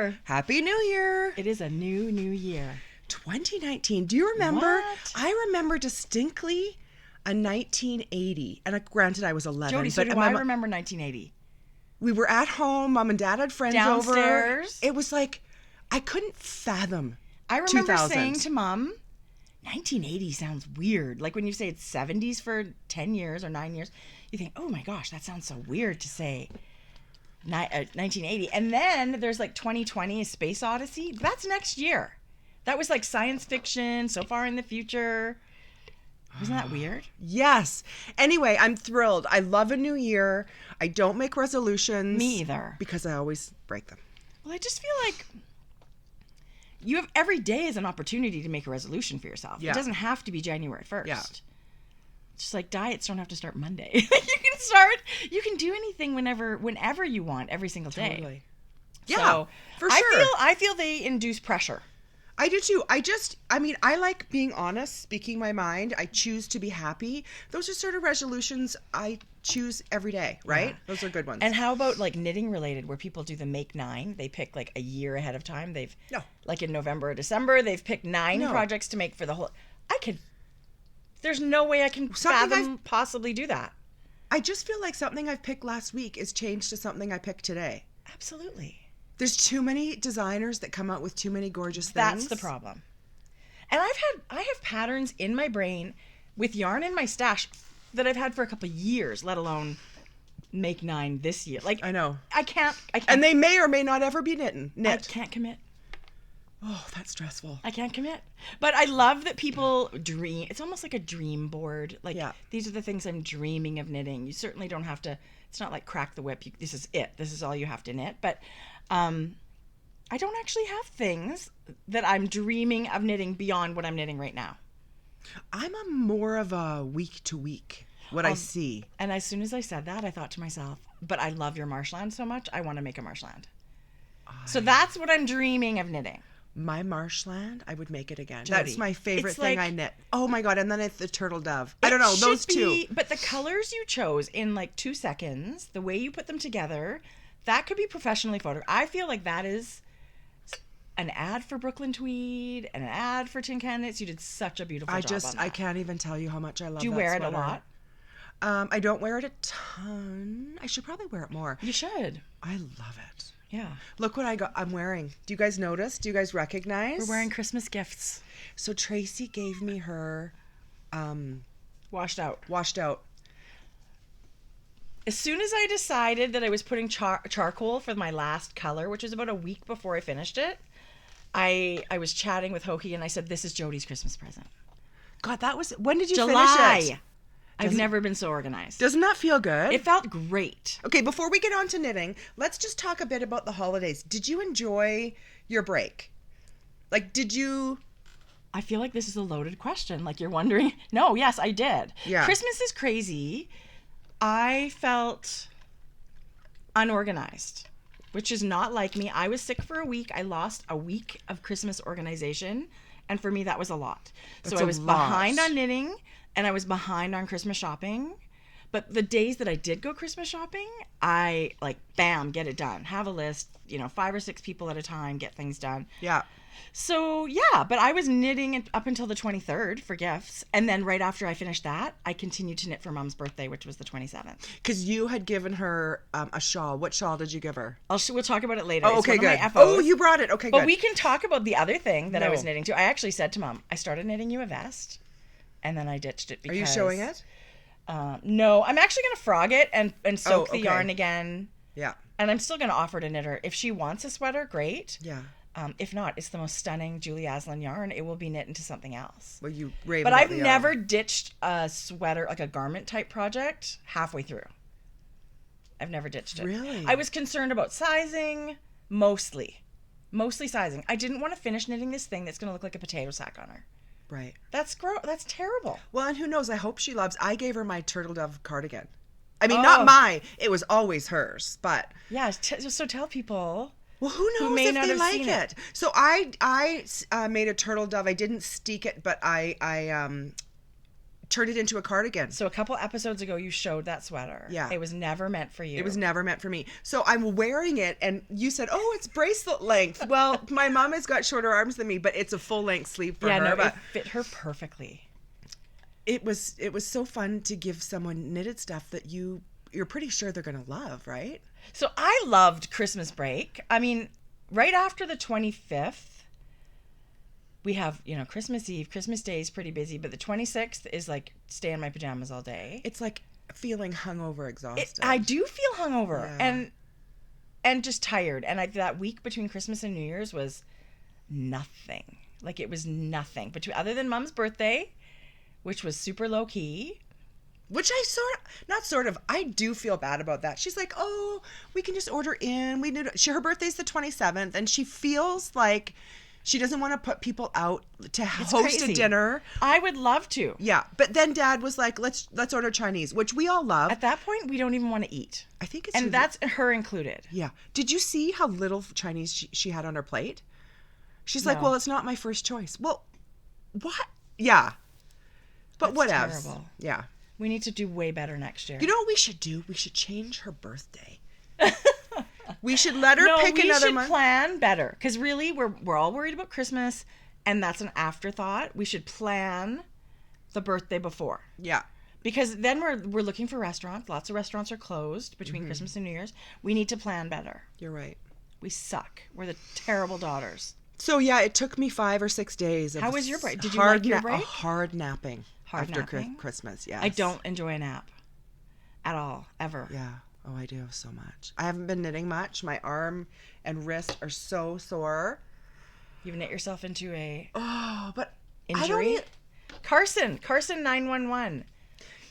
Year. Happy New Year. It is a new year. 2019. Do you remember? What? I remember distinctly a 1980. And granted, I was 11. Jodi, so do I remember 1980. We were at home. Mom and Dad had friends Downstairs. over. It was like, I couldn't fathom I remember 2000. saying to Mom, 1980 sounds weird. Like when you say it's 70s for 10 years or 9 years, you think, oh my gosh, that sounds so weird to say 1980. And then there's like 2020, A Space Odyssey. That's next year. That was like science fiction, so far in the future. Wasn't that weird? Yes. Anyway, I'm thrilled. I love a new year. I don't make resolutions. Me either. Because I always break them. Well, I just feel like you have every day is an opportunity to make a resolution for yourself. Yeah. It doesn't have to be January 1st. Yeah. Just like diets don't have to start Monday. You can do anything whenever you want, every single day. Totally. Yeah, So for sure. I feel they induce pressure. I do too. I like being honest, speaking my mind. I choose to be happy. Those are sort of resolutions I choose every day, right? Yeah. Those are good ones. And how about like knitting related, where people do the make 9? They pick like a year ahead of time. Like in November or December, they've picked 9 projects to make for the whole. There's no way I can possibly do that. I just feel like something I've picked last week is changed to something I picked today. Absolutely. There's too many designers that come out with too many gorgeous things. That's the problem. And I have patterns in my brain with yarn in my stash that I've had for a couple of years, let alone make 9 this year. Like I know. I can't. And they may or may not ever be knit. I can't commit. Oh, that's stressful. I can't commit. But I love that people dream. It's almost like a dream board. Like these are the things I'm dreaming of knitting. You certainly don't have to. It's not like crack the whip. This is it. This is all you have to knit. But I don't actually have things that I'm dreaming of knitting beyond what I'm knitting right now. I'm more of a week to week, I see. And as soon as I said that, I thought to myself, but I love your marshland so much, I want to make a marshland. So that's what I'm dreaming of knitting. My marshland, I would make it again. Jodi, that's my favorite it's thing like, I knit. Oh my God. And then it's the turtle dove. I don't know, those two. But the colors you chose in like 2 seconds, the way you put them together, that could be professionally photographed. I feel like that is an ad for Brooklyn Tweed and an ad for Tin Can Knits. You did such a beautiful job on that. I can't even tell you how much I love that Do you wear sweater. it a lot? I don't wear it a ton. I should probably wear it more. You should. I love it. Yeah. Look what I'm wearing. Do you guys notice? Do you guys recognize? We're wearing Christmas gifts. So Tracie gave me her Washed out. As soon as I decided that I was putting charcoal for my last color, which was about a week before I finished it, I was chatting with Hokie and I said, this is Jodi's Christmas present. God, when did you July. finish it? I've never been so organized. Doesn't that feel good? It felt great. Okay, before we get on to knitting, let's just talk a bit about the holidays. Did you enjoy your break? Like, did you... I feel like this is a loaded question. Like you're wondering. No, yes, I did. Yeah. Christmas is crazy. I felt unorganized, which is not like me. I was sick for a week. I lost a week of Christmas organization. And for me, that was a lot. So I was behind on knitting and I was behind on Christmas shopping. But the days that I did go Christmas shopping, I bam, get it done. Have a list, 5 or 6 people at a time, get things done. Yeah. So, yeah, but I was knitting up until the 23rd for gifts. And then right after I finished that, I continued to knit for Mom's birthday, which was the 27th. Because you had given her a shawl. What shawl did you give her? We'll talk about it later. Oh, okay, good. It's one of my FOs. Oh, you brought it. Okay, good. But we can talk about the other thing that I was knitting too. I actually said to Mom, I started knitting you a vest, and then I ditched it because... Are you showing it? No, I'm actually going to frog it and soak the yarn again. Yeah. And I'm still going to offer to knit her. If she wants a sweater, great. Yeah. If not, it's the most stunning Julie Aslin yarn. It will be knit into something else. Well, you rave But about I've the yarn. never ditched a sweater, like a garment type project, halfway through. I've never ditched it. Really? I was concerned about sizing, mostly sizing. I didn't want to finish knitting this thing that's going to look like a potato sack on her. Right. That's terrible. Well, and who knows? I hope she loves... I gave her my turtle dove cardigan. I mean, not mine. It was always hers, but... Yeah, so tell people... Well, who knows if they like it? So I made a turtle dove. I didn't steek it, but I turn it into a cardigan. So a couple episodes ago, you showed that sweater. Yeah. It was never meant for you. It was never meant for me. So I'm wearing it, and you said, "Oh, it's bracelet length." Well, my mom has got shorter arms than me, but it's a full length sleeve for her. No, but it fit her perfectly. it was so fun to give someone knitted stuff that you're pretty sure they're gonna love, right? So I loved Christmas break. I mean, right after the 25th, we have, Christmas Eve. Christmas Day is pretty busy, but the 26th is like stay in my pajamas all day. It's like feeling hungover, exhausted. I do feel hungover Yeah. and just tired. And that week between Christmas and New Year's was nothing. Like it was nothing. Other than Mom's birthday, which was super low key. Which I do feel bad about that. She's like, "Oh, we can just order in. Her birthday's the 27th, and she feels like she doesn't want to put people out to host crazy. a dinner." I would love to. Yeah, but then Dad was like, "Let's order Chinese," which we all love. At that point, we don't even want to eat. I think it's And that's her included. Yeah. Did you see how little Chinese she had on her plate? She's like, No. "Well, it's not my first choice." Well, what? Yeah. But That's whatever. terrible. Yeah. We need to do way better next year. You know what we should do? We should change her birthday. We should let her pick another month. We should plan better. Because really, we're all worried about Christmas, and that's an afterthought. We should plan the birthday before. Yeah. Because then we're looking for restaurants. Lots of restaurants are closed between Christmas and New Year's. We need to plan better. You're right. We suck. We're the terrible daughters. So yeah, it took me 5 or 6 days. Of How was your break? Did you like your break? A hard napping after napping? Christmas. Yes. I don't enjoy a nap at all, ever. Yeah. Oh, I do so much. I haven't been knitting much. My arm and wrist are so sore. You've knit yourself into a Oh, but injury. Carson 911.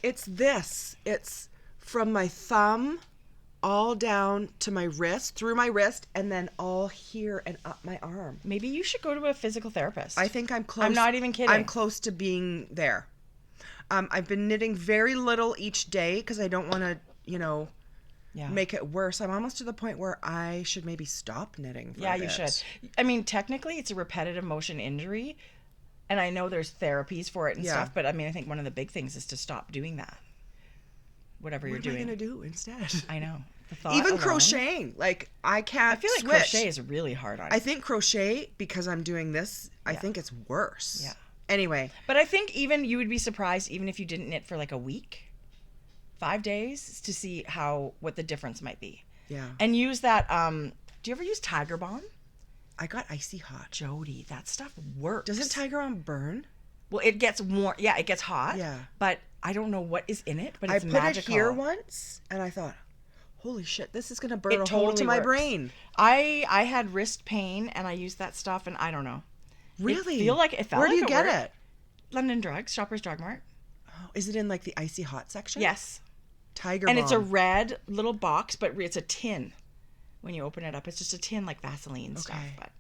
It's this. It's from my thumb all down to my wrist, through my wrist, and then all here and up my arm. Maybe you should go to a physical therapist. I think I'm close. I'm not even kidding. I'm close to being there. I've been knitting very little each day because I don't want to, make it worse. I'm almost to the point where I should maybe stop knitting for a bit. You should. I mean, technically, it's a repetitive motion injury, and I know there's therapies for it and stuff, but I mean, I think one of the big things is to stop doing that. Whatever you're doing. What am I going to do instead? I know. The thought Even alone, crocheting. Like, I can't I feel like switch. crochet is really hard on you. I think crochet, because I'm doing this, I think it's worse. Yeah. Anyway. But I think even you would be surprised even if you didn't knit for like a week, 5 days, to see what the difference might be. Yeah. And use that, do you ever use Tiger Balm? I got icy hot. Jodi, that stuff works. Doesn't Tiger Balm burn? Well, it gets warm. Yeah, it gets hot. Yeah. But I don't know what is in it, but it's I put magical. it here once, and I thought, holy shit, this is going to burn It a hole totally to my works. brain. I had wrist pain, and I used that stuff, and I don't know. Really? It felt Where like do you it get worked. it? London Drugs, Shoppers Drug Mart. Oh, is it in like the icy hot section? Yes. Tiger And Balm. it's a red little box, but it's a tin. When you open it up, it's just a tin like Vaseline stuff. But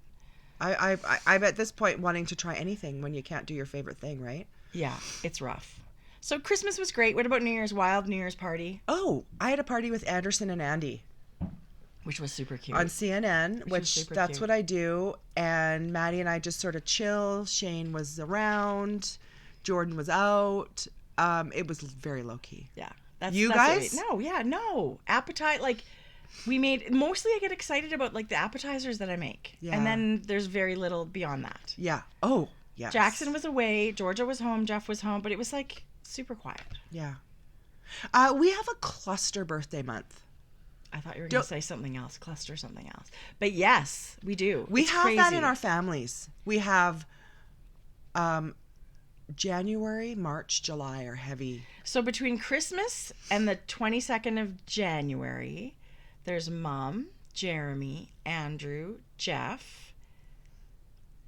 I'm at this point wanting to try anything when you can't do your favorite thing, right? yeah, it's rough. So Christmas was great. What about New Year's? Wild New Year's party? Oh, I had a party with Anderson and Andy Which was super cute. on CNN, was which super that's cute. what I do. And Maddie and I just sort of chill. Shane was around. Jordan was out. It was very low key. Yeah. You that's what guys? No. Appetite, like, we made, mostly I get excited about, like, the appetizers that I make. Yeah. And then there's very little beyond that. Yeah. Oh, yes. Jackson was away. Georgia was home. Jeff was home. But it was, like, super quiet. Yeah. We have a cluster birthday month. I thought you were going to say something else, cluster something else. But yes, we do. We It's have that crazy. in our families. We have January, March, July are heavy. So between Christmas and the 22nd of January, there's Mom, Jeremy, Andrew, Jeff,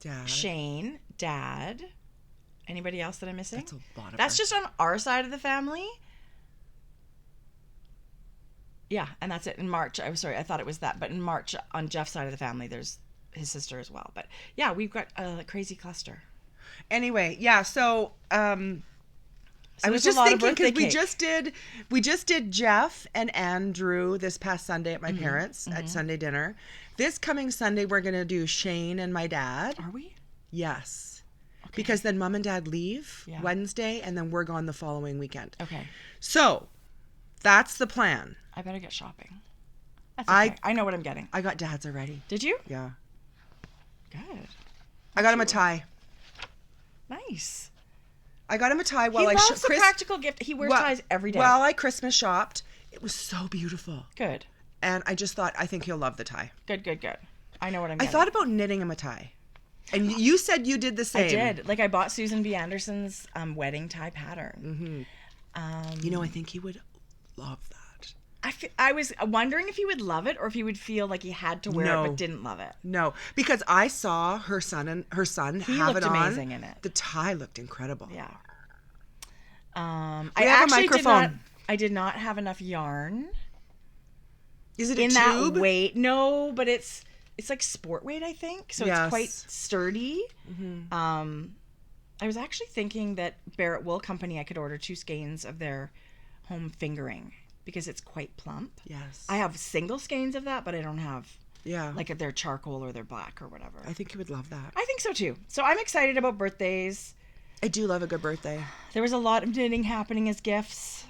Dad. Shane, Dad. Anybody else that I'm missing? That's a lot of That's just on our side of the family. Yeah, and that's it. In March, I was sorry, I thought it was that, but in March on Jeff's side of the family, there's his sister as well. But yeah, we've got a crazy cluster. Anyway, yeah, so I was there's a just lot of thinking because birthday we just did Jeff and Andrew this past Sunday at my parents' at Sunday dinner. This coming Sunday we're going to do Shane and my dad. Are we? Yes. because then Mom and Dad leave Yeah. Wednesday, and then we're gone the following weekend. Okay. So that's the plan. I better get shopping. That's okay. I know what I'm getting. I got Dad's already. Did you? Yeah. Good. I got him a tie. Nice. I got him a tie while He I loves the practical gift. He wears ties every day. While I Christmas shopped, it was so beautiful. Good. And I just thought, I think he'll love the tie. Good. I know what I'm I getting. thot about knitting him a tie. And you said you did the same. I did. Like, I bought Susan B. Anderson's wedding tie pattern. Mm-hmm. I think he would love that. I was wondering if he would love it or if he would feel like he had to wear it but didn't love it. No, because I saw her son have it on. Amazing in it. The tie looked incredible. Yeah. I have a microphone. I did not have enough yarn. Is it a in tube? That weight? No, but it's like sport weight, I think. So it's quite sturdy. Mm-hmm. I was actually thinking that Barrett Wool Company, I could order 2 skeins of their home fingering because it's quite plump. Yes. I have single skeins of that, but I don't have like their charcoal or their black or whatever. I think you would love that. I think so too. So I'm excited about birthdays. I do love a good birthday. There was a lot of knitting happening as gifts.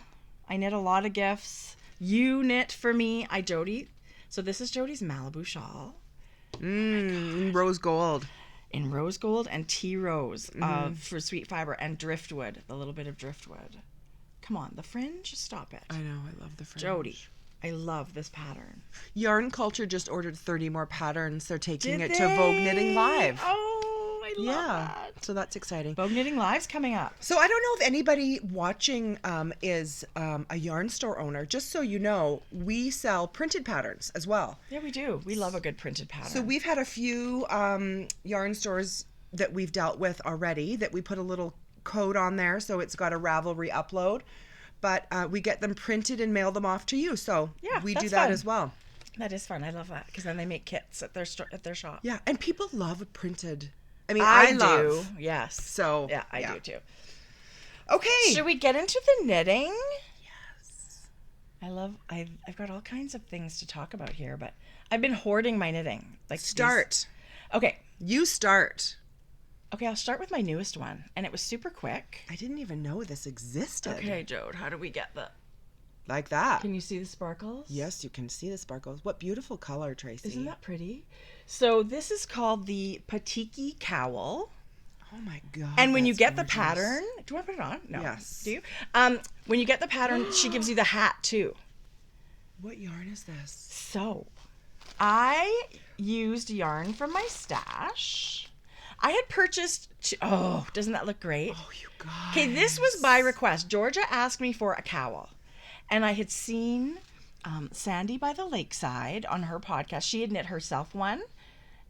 I knit a lot of gifts. You knit for me. Jodi. So this is Jodi's Malibu shawl. In rose gold. In rose gold and tea rose for sweet fiber and driftwood. A little bit of driftwood. Come on, the fringe? Stop it. I know, I love the fringe. Jodi, I love this pattern. Yarn Culture just ordered 30 more patterns. They're taking it to Vogue Knitting Live. Oh, I love that. So that's exciting. Vogue Knitting Live's coming up. So I don't know if anybody watching is a yarn store owner. Just so you know, we sell printed patterns as well. Yeah, we do. We love a good printed pattern. So we've had a few yarn stores that we've dealt with already that we put a little code on there, so it's got a Ravelry upload. But we get them printed and mail them off to you. So we do that as well. That is fun. I love that because then they make kits at their shop. Yeah, and people love a printed. I mean, I love. do. Yes. So yeah, I do too. Okay. Should we get into the knitting? Yes. I've got all kinds of things to talk about here, but I've been hoarding my knitting. Start. Okay. You start. Okay, I'll start with my newest one, and it was super quick. I didn't even know this existed. Okay, Jode, how do we get the... Like that. Can you see the sparkles? Yes, you can see the sparkles. What beautiful color, Tracie. Isn't that pretty? So this is called the Petite Cowl. Oh my God. And when you get the pattern... Do you want to put it on? No. Yes. Do you? When you get the pattern, she gives you the hat, too. What yarn is this? So, I used yarn from my stash. I had purchased... Oh, doesn't that look great? Oh, you guys. Okay, this was by request. Georgia asked me for a cowl. And I had seen Sandy by the Lakeside on her podcast. She had knit herself one.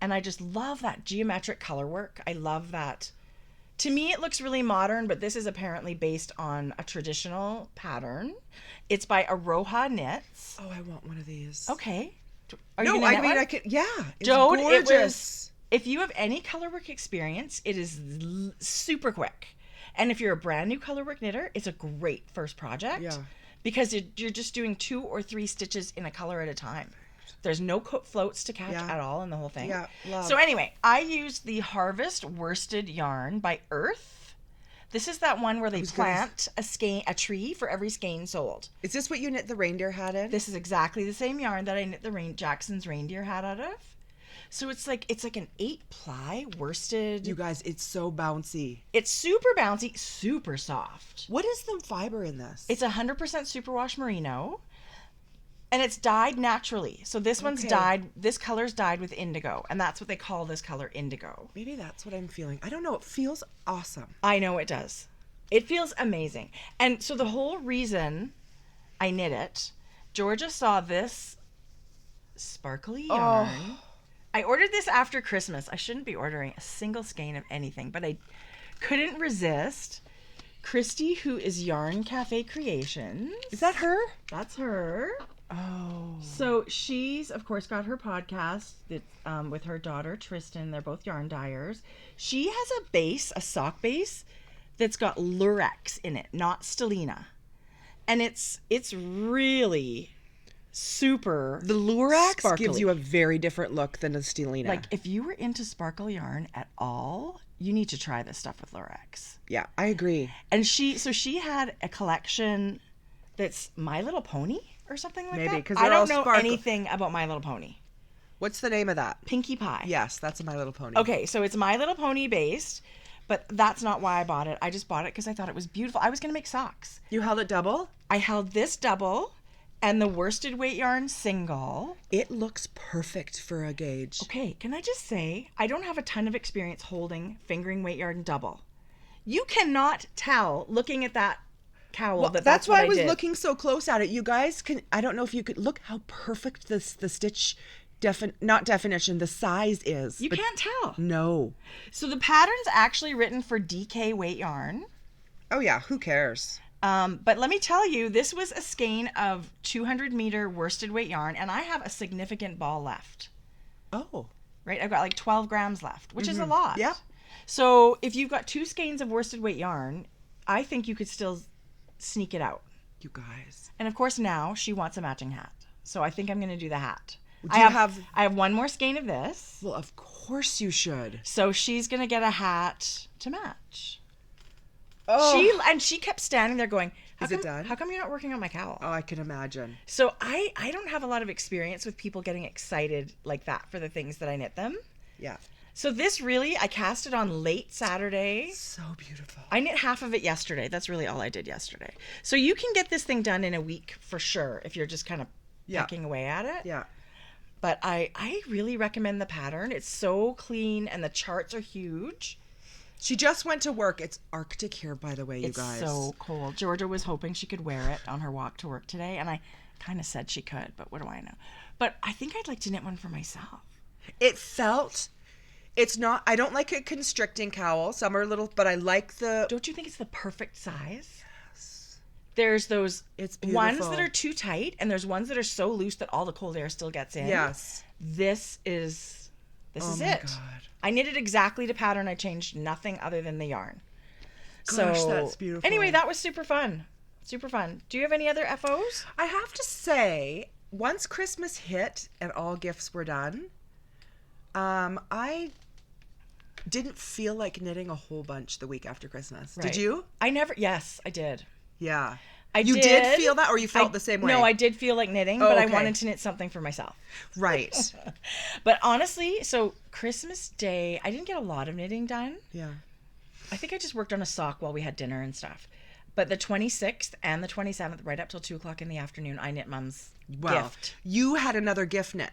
And I just love that geometric color work. I love that. To me, it looks really modern, but this is apparently based on a traditional pattern. It's by Aroha Knits. Oh, I want one of these. Okay. I could... Yeah. It's Jode, gorgeous. If you have any colorwork experience, it is super quick. And if you're a brand new colorwork knitter, it's a great first project. Yeah. Because you're just doing 2 or 3 stitches in a color at a time. There's no floats to catch at all in the whole thing. Yeah, love. So anyway, I used the Harvest Worsted yarn by Earth. This is that one where they plant a tree for every skein sold. Is this what you knit the reindeer hat in? This is exactly the same yarn that I knit the Jackson's reindeer hat out of. So it's like an 8-ply worsted. You guys, it's so bouncy. It's super bouncy, super soft. What is the fiber in this? It's 100% superwash merino, and it's dyed naturally. So this one's dyed. This color's dyed with indigo, and that's what they call this color, indigo. Maybe that's what I'm feeling. I don't know. It feels awesome. I know it does. It feels amazing. And so the whole reason I knit it, Georgia saw this sparkly yarn. Oh. I ordered this after Christmas. I shouldn't be ordering a single skein of anything, but I couldn't resist. Christy, who is Yarn Cafe Creations. Is that her? That's her. Oh. So she's, of course, got her podcast that, with her daughter, Tristan. They're both yarn dyers. She has a sock base, that's got lurex in it, not stellina. And it's really... super the lurex sparkly. Gives you a very different look than a stellina. Like if you were into sparkle yarn at all, you need to try this stuff with Lorex. Yeah, I agree. And she had a collection that's My Little Pony or something like Maybe, that. 'cause I they're all don't know sparkle. anything about My Little Pony. What's the name of that? Pinkie Pie. Yes, that's a My Little Pony. Okay, so it's My Little Pony based, but that's not why I bought it. I just bought it because I thought it was beautiful. I was going to make socks. You held it double? I held this double and the worsted weight yarn single. It looks perfect for a gauge. Okay, can I just say, I don't have a ton of experience holding fingering weight yarn double. You cannot tell looking at that cowl Well, that that's what why I was did. looking so close at it. You guys can, I don't know if you could look how perfect the stitch not definition, the size is. You but can't tell. No. So the pattern's actually written for DK weight yarn. Oh yeah, who cares? But let me tell you, this was a skein of 200 meter worsted weight yarn, and I have a significant ball left. Oh. Right? I've got like 12 grams left, which is a lot. Yeah. So if you've got 2 skeins of worsted weight yarn, I think you could still sneak it out. You guys. And of course now she wants a matching hat. So I think I'm going to do the hat. Do you have... I have one more skein of this. Well, of course you should. So she's going to get a hat to match. Oh. She kept standing there going, Is it done? How come you're not working on my cowl? Oh, I can imagine. So I don't have a lot of experience with people getting excited like that for the things that I knit them. Yeah. So this really, I cast it on late Saturday. So beautiful. I knit half of it yesterday. That's really all I did yesterday. So you can get this thing done in a week for sure if you're just kind of pecking away at it. Yeah. But I really recommend the pattern. It's so clean and the charts are huge. She just went to work. It's Arctic here, by the way, you guys. It's so cold. Georgia was hoping she could wear it on her walk to work today, and I kind of said she could, but what do I know? But I think I'd like to knit one for myself. It felt... It's not... I don't like a constricting cowl. Some are a little... But I like the... Don't you think it's the perfect size? Yes. There's those It's ones beautiful. that are too tight, and there's ones that are so loose that all the cold air still gets in. Yes. This is Oh it. my God. I knitted exactly to pattern. I changed nothing other than the yarn. Gosh, so that's beautiful. Anyway, that was super fun. Super fun. Do you have any other FOs? I have to say, once Christmas hit and all gifts were done, I didn't feel like knitting a whole bunch the week after Christmas. Right. Did you? Yes, I did. Yeah. I You did feel that, or you felt the same way? No, I did feel like knitting, but I okay. wanted to knit something for myself. Right. But honestly, so Christmas Day, I didn't get a lot of knitting done. Yeah. I think I just worked on a sock while we had dinner and stuff. But the 26th and the 27th, right up till 2 o'clock in the afternoon, I knit Mom's gift. You had another gift knit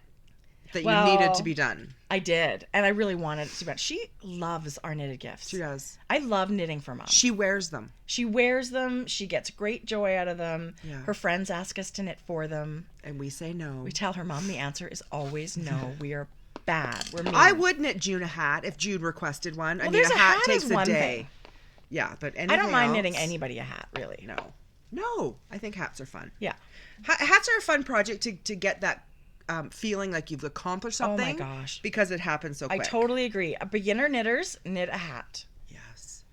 that you needed to be done. I did. And I really wanted it to be done. She loves our knitted gifts. She does. I love knitting for Mom. She wears them. She wears them. She gets great joy out of them. Yeah. Her friends ask us to knit for them. And we say no. We tell her, Mom, the answer is always no. We are bad. We're mean. I would knit June a hat if June requested one. Well, I mean, a hat is takes a one day. thing. Yeah, but anything I don't mind else, knitting anybody a hat, really. No, I think hats are fun. Yeah. Hats are a fun project to get that feeling like you've accomplished something. Oh my gosh. Because it happens so quick. I totally agree. Beginner knitters knit a hat. Yes.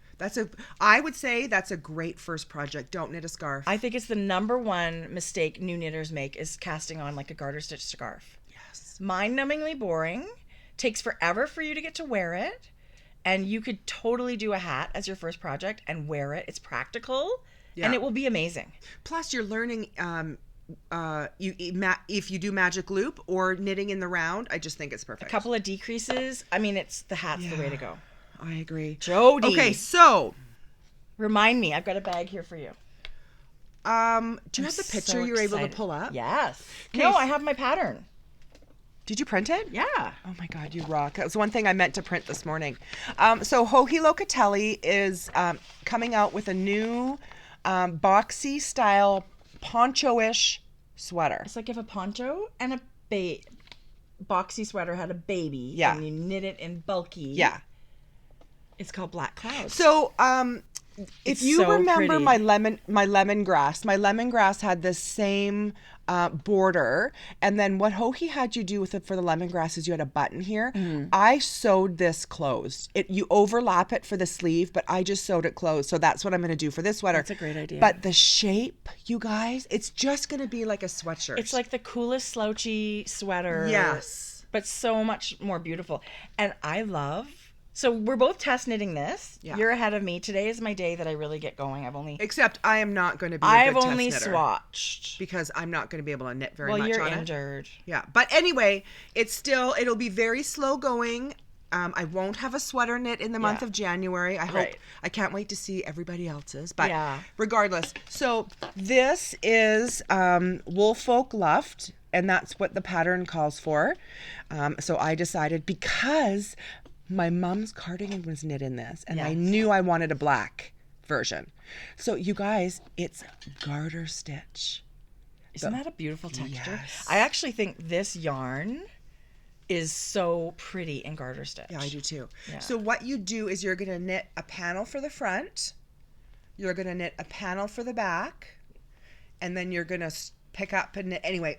I would say that's a great first project. Don't knit a scarf. I think it's the number one mistake new knitters make is casting on like a garter stitch scarf. Yes. Mind-numbingly boring. Takes forever for you to get to wear it. And you could totally do a hat as your first project and wear it. It's practical. Yeah. And it will be amazing. Plus, you're learning if you do magic loop or knitting in the round. I just think it's perfect. A couple of decreases. I mean, the hat's the way to go. I agree. Jodi. Okay, so remind me. I've got a bag here for you. do you have the picture so you were able to excited. pull up? Yes. Okay. No, I have my pattern. Did you print it? Yeah. Oh my God, you rock. That was one thing I meant to print this morning. So Joji Locatelli is coming out with a new boxy style poncho-ish sweater. It's like if a poncho and a boxy sweater had a baby. Yeah. And you knit it in bulky. Yeah. It's called Black Clouds. So if you so remember pretty. my lemongrass had this same border, and then what Joji had you do with it for the lemongrass is you had a button here. I sewed this closed. You overlap it for the sleeve, but I just sewed it closed. So that's what I'm going to do for this sweater. That's a great idea. But the shape, you guys, it's just going to be like a sweatshirt. It's like the coolest slouchy sweater. Yes. But so much more beautiful. And I love So we're both test knitting this. Yeah. You're ahead of me. Today is my day that I really get going. Except I am not going to be a I've good only test knitter swatched. because I'm not going to be able to knit very Well, much you're on injured. it. Yeah. But anyway, it'll be very slow going. I won't have a sweater knit in the month of January. I hope. Right. I can't wait to see everybody else's. But Yeah. regardless, so this is Woolfolk Luft, and that's what the pattern calls for. So I decided, because my mom's cardigan was knit in this, and I knew I wanted a black version. So you guys, it's garter stitch. Isn't that a beautiful texture? Yes. I actually think this yarn is so pretty in garter stitch. Yeah, I do too. Yeah. So what you do is you're going to knit a panel for the front, you're going to knit a panel for the back, and then you're going to pick up and knit. Anyway,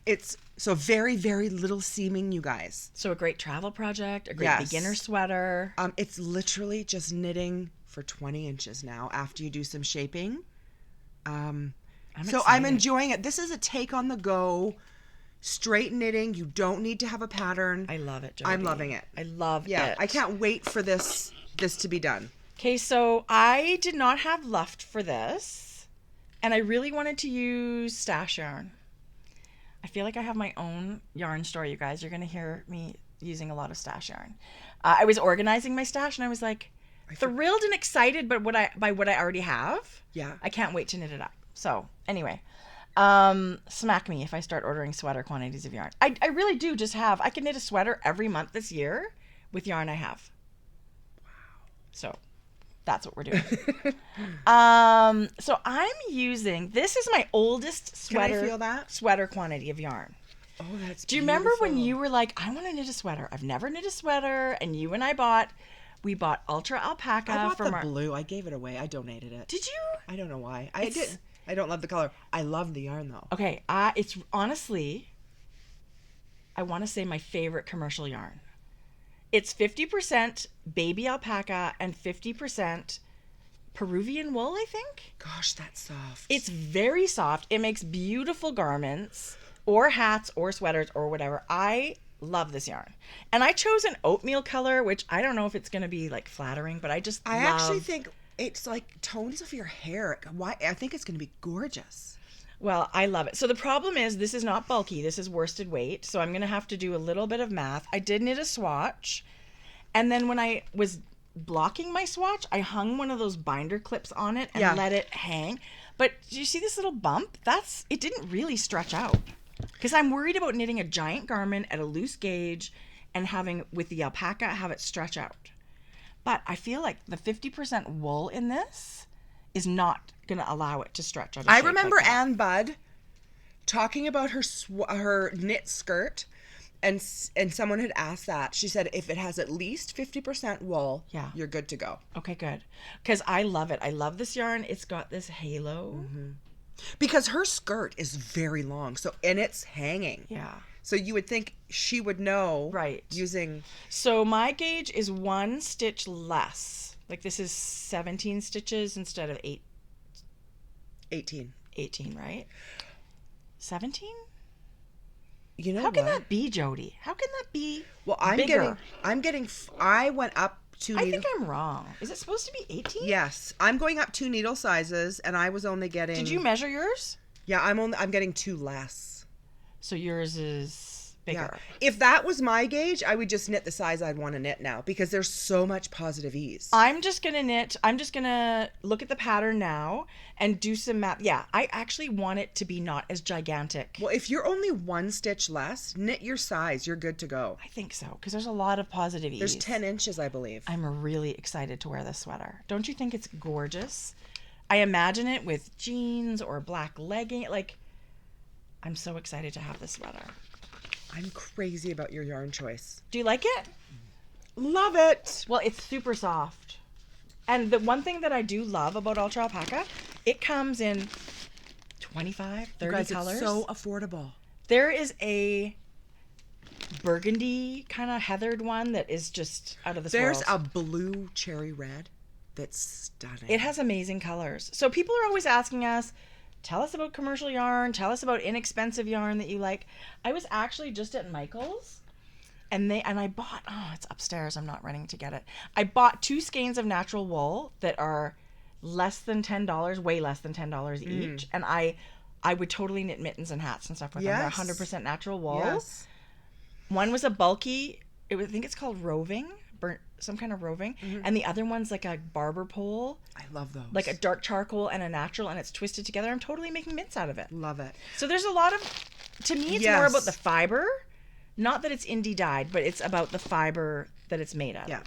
it's so very, very little seaming, you guys. So a great travel project, a great beginner sweater. It's literally just knitting for 20 inches now after you do some shaping. I'm enjoying it. This is a take on the go. Straight knitting. You don't need to have a pattern. I love it, Jodi. I'm loving it. I love it. Yeah, I can't wait for this to be done. Okay, so I did not have luft for this, and I really wanted to use stash yarn. I feel like I have my own yarn store, you guys. You're going to hear me using a lot of stash yarn. I was organizing my stash, and I was like thrilled and excited by what I already have. Yeah. I can't wait to knit it up. So anyway, smack me if I start ordering sweater quantities of yarn. I really do just have, I can knit a sweater every month this year with yarn I have. Wow. So that's what we're doing. So I'm using, this is my oldest sweater. Can I feel that? Sweater quantity of yarn. Oh, that's Do you remember when you were like, I want to knit a sweater. I've never knit a sweater. And you and I bought Ultra Alpaca. I bought the blue. I gave it away. I donated it. Did you? I don't know why. I did. I don't love the color. I love the yarn though. Okay. It's honestly, I want to say my favorite commercial yarn. It's 50% baby alpaca and 50% Peruvian wool, I think. Gosh, that's soft. It's very soft. It makes beautiful garments or hats or sweaters or whatever. I love this yarn. And I chose an oatmeal color, which I don't know if it's going to be like flattering, but I actually think it's like tones of your hair. Why? I think it's going to be gorgeous. Well, I love it. So the problem is this is not bulky. This is worsted weight. So I'm going to have to do a little bit of math. I did knit a swatch. And then when I was blocking my swatch, I hung one of those binder clips on it and let it hang. But do you see this little bump? It didn't really stretch out. Because I'm worried about knitting a giant garment at a loose gauge and having, with the alpaca, have it stretch out. But I feel like the 50% wool in this is not going to allow it to stretch out. I remember Anne Budd talking about her knit skirt, and someone had asked that. She said if it has at least 50% wool, you're good to go. Okay, good. Because I love it. I love this yarn. It's got this halo. Mm-hmm. Because her skirt is very long, and it's hanging. Yeah. So you would think she would know. Right. Using. So my gauge is 1 stitch less. Like this is 17 stitches instead of 18, right? 17? You know how can that be, Jodi? How can that be? Well, I went up 2 needle. I think I'm wrong. Is it supposed to be 18? Yes, I'm going up 2 needle sizes, and I was only getting. Did you measure yours? Yeah, I'm getting 2 less. So yours is bigger. Yeah. If that was my gauge, I would just knit the size I'd want to knit now because there's so much positive ease. I'm just going to look at the pattern now and do some math. Yeah, I actually want it to be not as gigantic. Well, if you're only 1 stitch less, knit your size. You're good to go. I think so because there's a lot of positive ease. There's 10 inches, I believe. I'm really excited to wear this sweater. Don't you think it's gorgeous? I imagine it with jeans or black legging. Like, I'm so excited to have this sweater. I'm crazy about your yarn choice. Do you like it? Love it. Well, it's super soft. And the one thing that I do love about Ultra Alpaca, it comes in 25, 30 colors. It's so affordable. There is a burgundy kind of heathered one that is just out of this world. There's a blue cherry red that's stunning. It has amazing colors. So people are always asking us, tell us about commercial yarn. Tell us about inexpensive yarn that you like. I was actually just at Michael's, And I bought, it's upstairs. I'm not running to get it. I bought 2 skeins of natural wool that are less than $10, way less than $10 each. And I would totally knit mittens and hats and stuff with them. They're 100% natural wool. Yes. One was a bulky, I think it's called roving, some kind of roving. And the other one's like a barber pole. I love those. Like a dark charcoal and a natural, and it's twisted together. I'm totally making mitts out of it. Love it. So there's a lot of, to me, it's more about the fiber. Not that it's indie dyed, but it's about the fiber that it's made of. Yeah.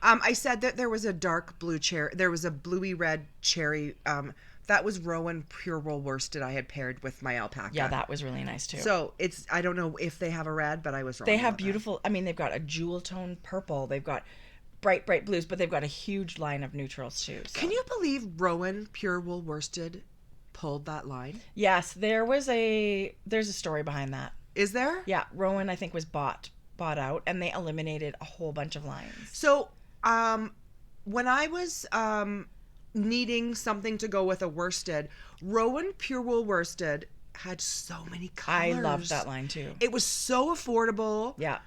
I said that there was a dark blue cherry. There was a bluey red cherry. That was Rowan pure wool worsted I had paired with my alpaca. Yeah, that was really nice too. So I don't know if they have a red, but I was wrong. They have beautiful, I mean, they've got a jewel tone purple. They've got bright blues, but they've got a huge line of neutrals too. So. Can you believe Rowan pure wool worsted pulled that line? Yes, there's a story behind that. Is there? Yeah, Rowan I think was bought out, and they eliminated a whole bunch of lines. So, when I was needing something to go with a worsted, Rowan pure wool worsted had so many colors. I loved that line too. It was so affordable. Yeah.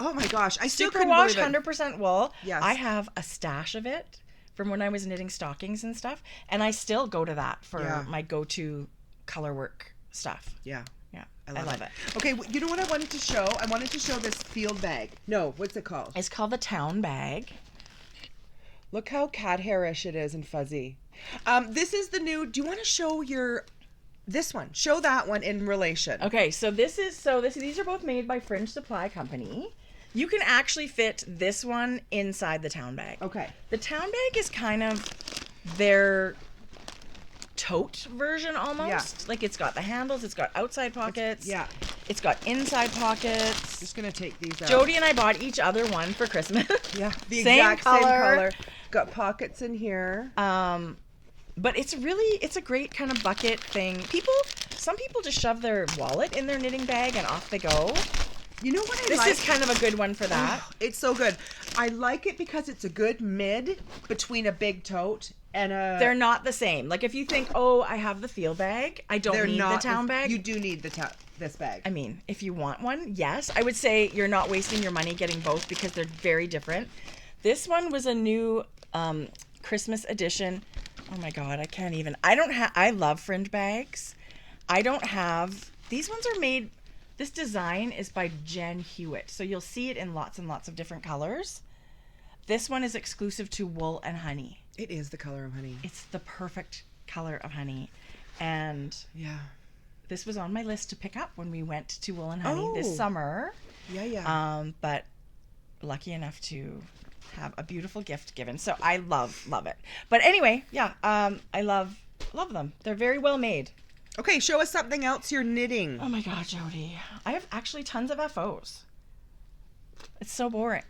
Oh my gosh, I still couldn't Superwash believe it. 100% wool. Yes. I have a stash of it from when I was knitting stockings and stuff, and I still go to that for my go-to color work stuff. Yeah. Yeah. I love it. Okay, you know what I wanted to show? I wanted to show this field bag. No, what's it called? It's called the Town Bag. Look how cat hairish it is and fuzzy. This is the new. Do you want to show this one? Show that one in relation. Okay, so these are both made by Fringe Supply Company. You can actually fit this one inside the Town Bag. Okay. The Town Bag is kind of their tote version almost. Yeah. Like it's got the handles, it's got outside pockets. It's got inside pockets. Just gonna take these out. Jody and I bought each other one for Christmas. Yeah, the same exact same color. color. Got pockets in here. But it's a great kind of bucket thing. Some people just shove their wallet in their knitting bag and off they go. You know what I This like? is kind of a good one for that. It's so good. I like it because it's a good mid between a big tote and a... They're not the same. Like if you think, oh, I have the field bag, I don't need the Town Bag. You do need this bag. I mean, if you want one, yes. I would say you're not wasting your money getting both because they're very different. This one was a new Christmas edition. Oh my God, I can't even. I love fringe bags. These ones are made, this design is by Jen Hewitt. So you'll see it in lots and lots of different colors. This one is exclusive to wool and honey. It is the color of honey. It's the perfect color of honey. And yeah, this was on my list to pick up when we went to Wool and Honey this summer. Yeah. But lucky enough to have a beautiful gift given. So I love it. But anyway, yeah, I love them. They're very well made. Okay, show us something else you're knitting. Oh my God, Jody. I have actually tons of FOs. It's so boring.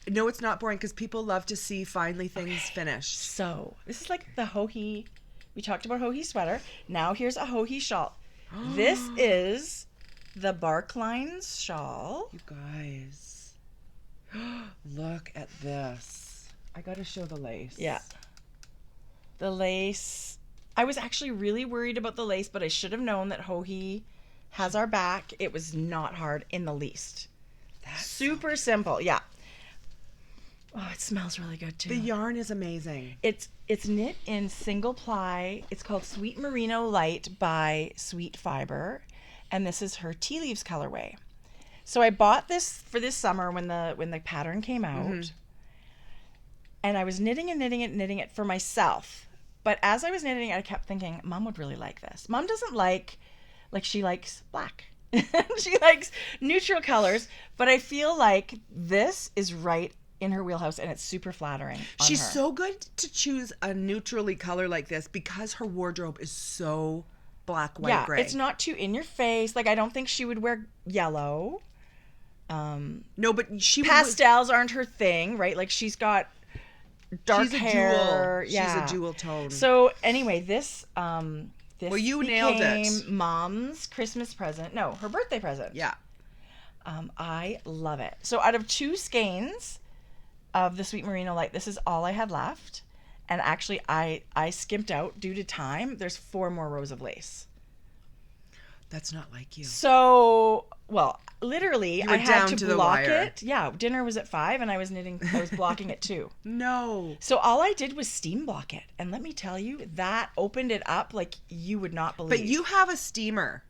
No, it's not boring because people love to see finally things finished. So this is like the Hohi. We talked about Hohi sweater. Now here's a Hohi shawl. This is the Barklines shawl. You guys, look at this. I got to show the lace. Yeah. The lace. I was actually really worried about the lace, but I should have known that Hohi has our back. It was not hard in the least. That's super simple. Yeah. Oh, it smells really good too. The yarn is amazing. It's knit in single ply. It's called Sweet Merino Light by Sweet Fiber, and this is her tea leaves colorway. So I bought this for this summer when the pattern came out, and I was knitting it for myself. But as I was knitting it, I kept thinking, Mom would really like this. Mom doesn't like she likes black. She likes neutral colors, but I feel like this is right in her wheelhouse, and it's super flattering on She's her. so good to choose a neutrally color like this because her wardrobe is so black, white, gray. It's not too in your face. Like I don't think she would wear yellow. No, but pastels aren't her thing, right? Like she's got dark hair. She's a jewel tone. So anyway, this well, you nailed it. Mom's Christmas present. No, her birthday present. Yeah. I love it. So out of 2 skeins of the Sweet Merino Light, this is all I had left. And actually, I skimped out due to time. There's 4 more rows of lace. That's not like you. So well, literally, You were I had down to to the block wire. it. Yeah, dinner was at 5 and I was blocking it too. No. So all I did was steam block it. And let me tell you, that opened it up like you would not believe. But you have a steamer.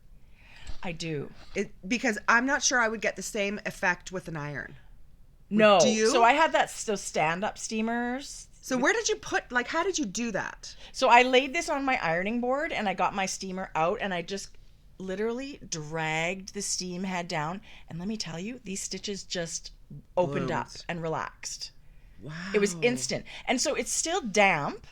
I do. Because I'm not sure I would get the same effect with an iron. No. Do you? So I had those stand-up steamers. So where did you how did you do that? So I laid this on my ironing board and I got my steamer out and I just literally dragged the steam head down. And let me tell you, these stitches just opened up and relaxed. Wow. It was instant. And so it's still damp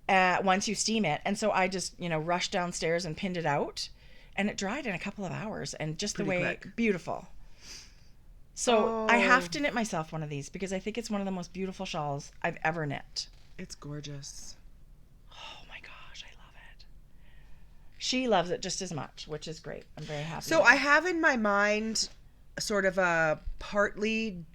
once you steam it. And so I just, rushed downstairs and pinned it out. And it dried in a couple of hours. And just Pretty the way, quick. Beautiful. So I have to knit myself one of these because I think it's one of the most beautiful shawls I've ever knit. It's gorgeous. Oh my gosh, I love it. She loves it just as much, which is great. I'm very happy. So I have in my mind sort of a partly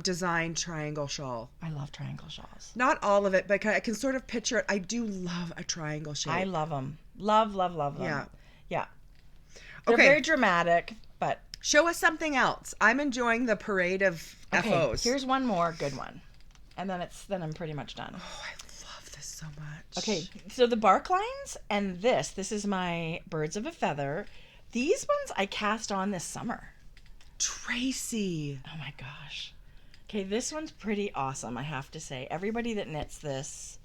designed triangle shawl. I love triangle shawls. Not all of it, but I can sort of picture it. I do love a triangle shape. I love them. Love them. Yeah. Yeah. They're Okay. very dramatic, but... Show us something else. I'm enjoying the parade of FOs. Here's one more good one. And then I'm pretty much done. Oh, I love this so much. Okay, so the bark lines and this is my Birds of a Feather. These ones I cast on this summer. Tracie. Oh my gosh. Okay, this one's pretty awesome, I have to say. Everybody that knits this.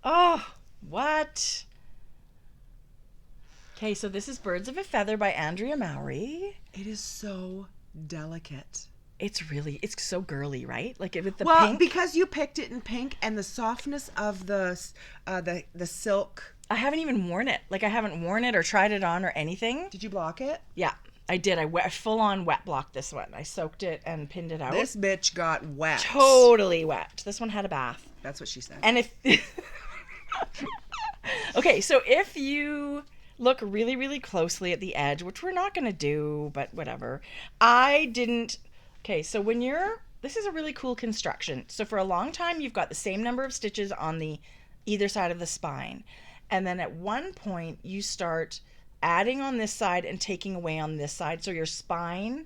Oh, what? Okay, so this is Birds of a Feather by Andrea Mowry. It is so delicate. It's so girly, right? Like with the Well, pink. because you picked it in pink and the softness of the silk. I haven't even worn it. Like I haven't worn it or tried it on or anything. Did you block it? Yeah, I did. I full on wet blocked this one. I soaked it and pinned it out. This bitch got wet. Totally wet. This one had a bath. That's what she said. And if okay, so if you look really, really closely at the edge, which we're not going to do, but whatever. I didn't. Okay, so this is a really cool construction. So for a long time, you've got the same number of stitches on the either side of the spine. And then at one point, you start adding on this side and taking away on this side. So your spine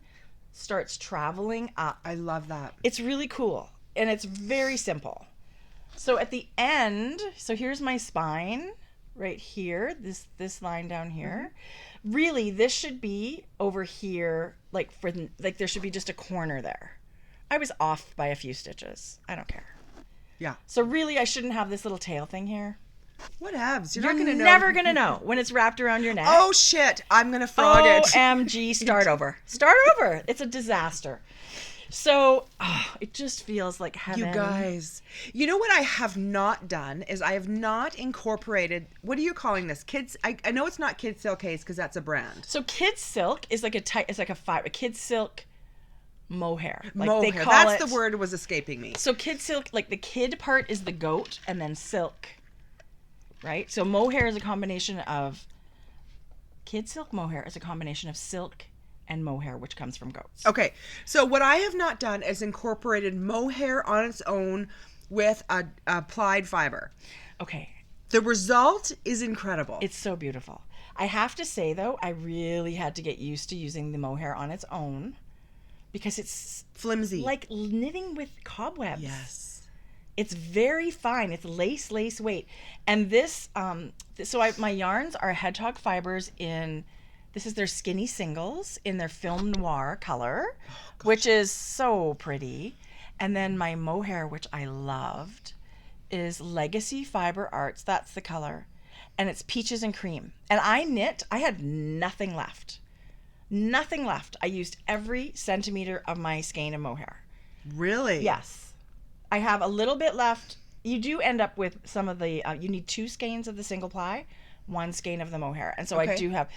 starts traveling up. I love that. It's really cool. And it's very simple. So at the end, so here's my spine right here, this line down here. Mm-hmm. Really, this should be over here, like there should be just a corner there. I was off by a few stitches. I don't care. Yeah. So really, I shouldn't have this little tail thing here. Whatevs. You're not going to know. never going to know when it's wrapped around your neck. Oh, shit. I'm going to frog it. OMG, start over. Start over. It's a disaster. So it just feels like heaven. You guys, you know what I have not done is I have not incorporated, what are you calling this? Kids, I know it's not Kid Silk Case because that's a brand. So Kid Silk is like a Kid Silk mohair. Like mohair. They call That's it, the word was escaping me. So Kid Silk, like the kid part is the goat and then silk, right? So mohair is a combination of, Kid Silk mohair is a combination of silk and mohair, which comes from goats. Okay, so what I have not done is incorporated mohair on its own with a applied fiber. Okay. The result is incredible. It's so beautiful. I have to say, though, I really had to get used to using the mohair on its own because it's flimsy. like knitting with cobwebs. Yes. It's very fine. It's lace weight. And this, my yarns are hedgehog fibers this is their skinny singles in their film noir color, which is so pretty. And then my mohair, which I loved, is Legacy Fiber Arts. That's the color. And it's peaches and cream. And I had nothing left. Nothing left. I used every centimeter of my skein of mohair. Really? Yes. I have a little bit left. You do end up with some of the, you need 2 skeins of the single ply, 1 skein of the mohair. And so I do have...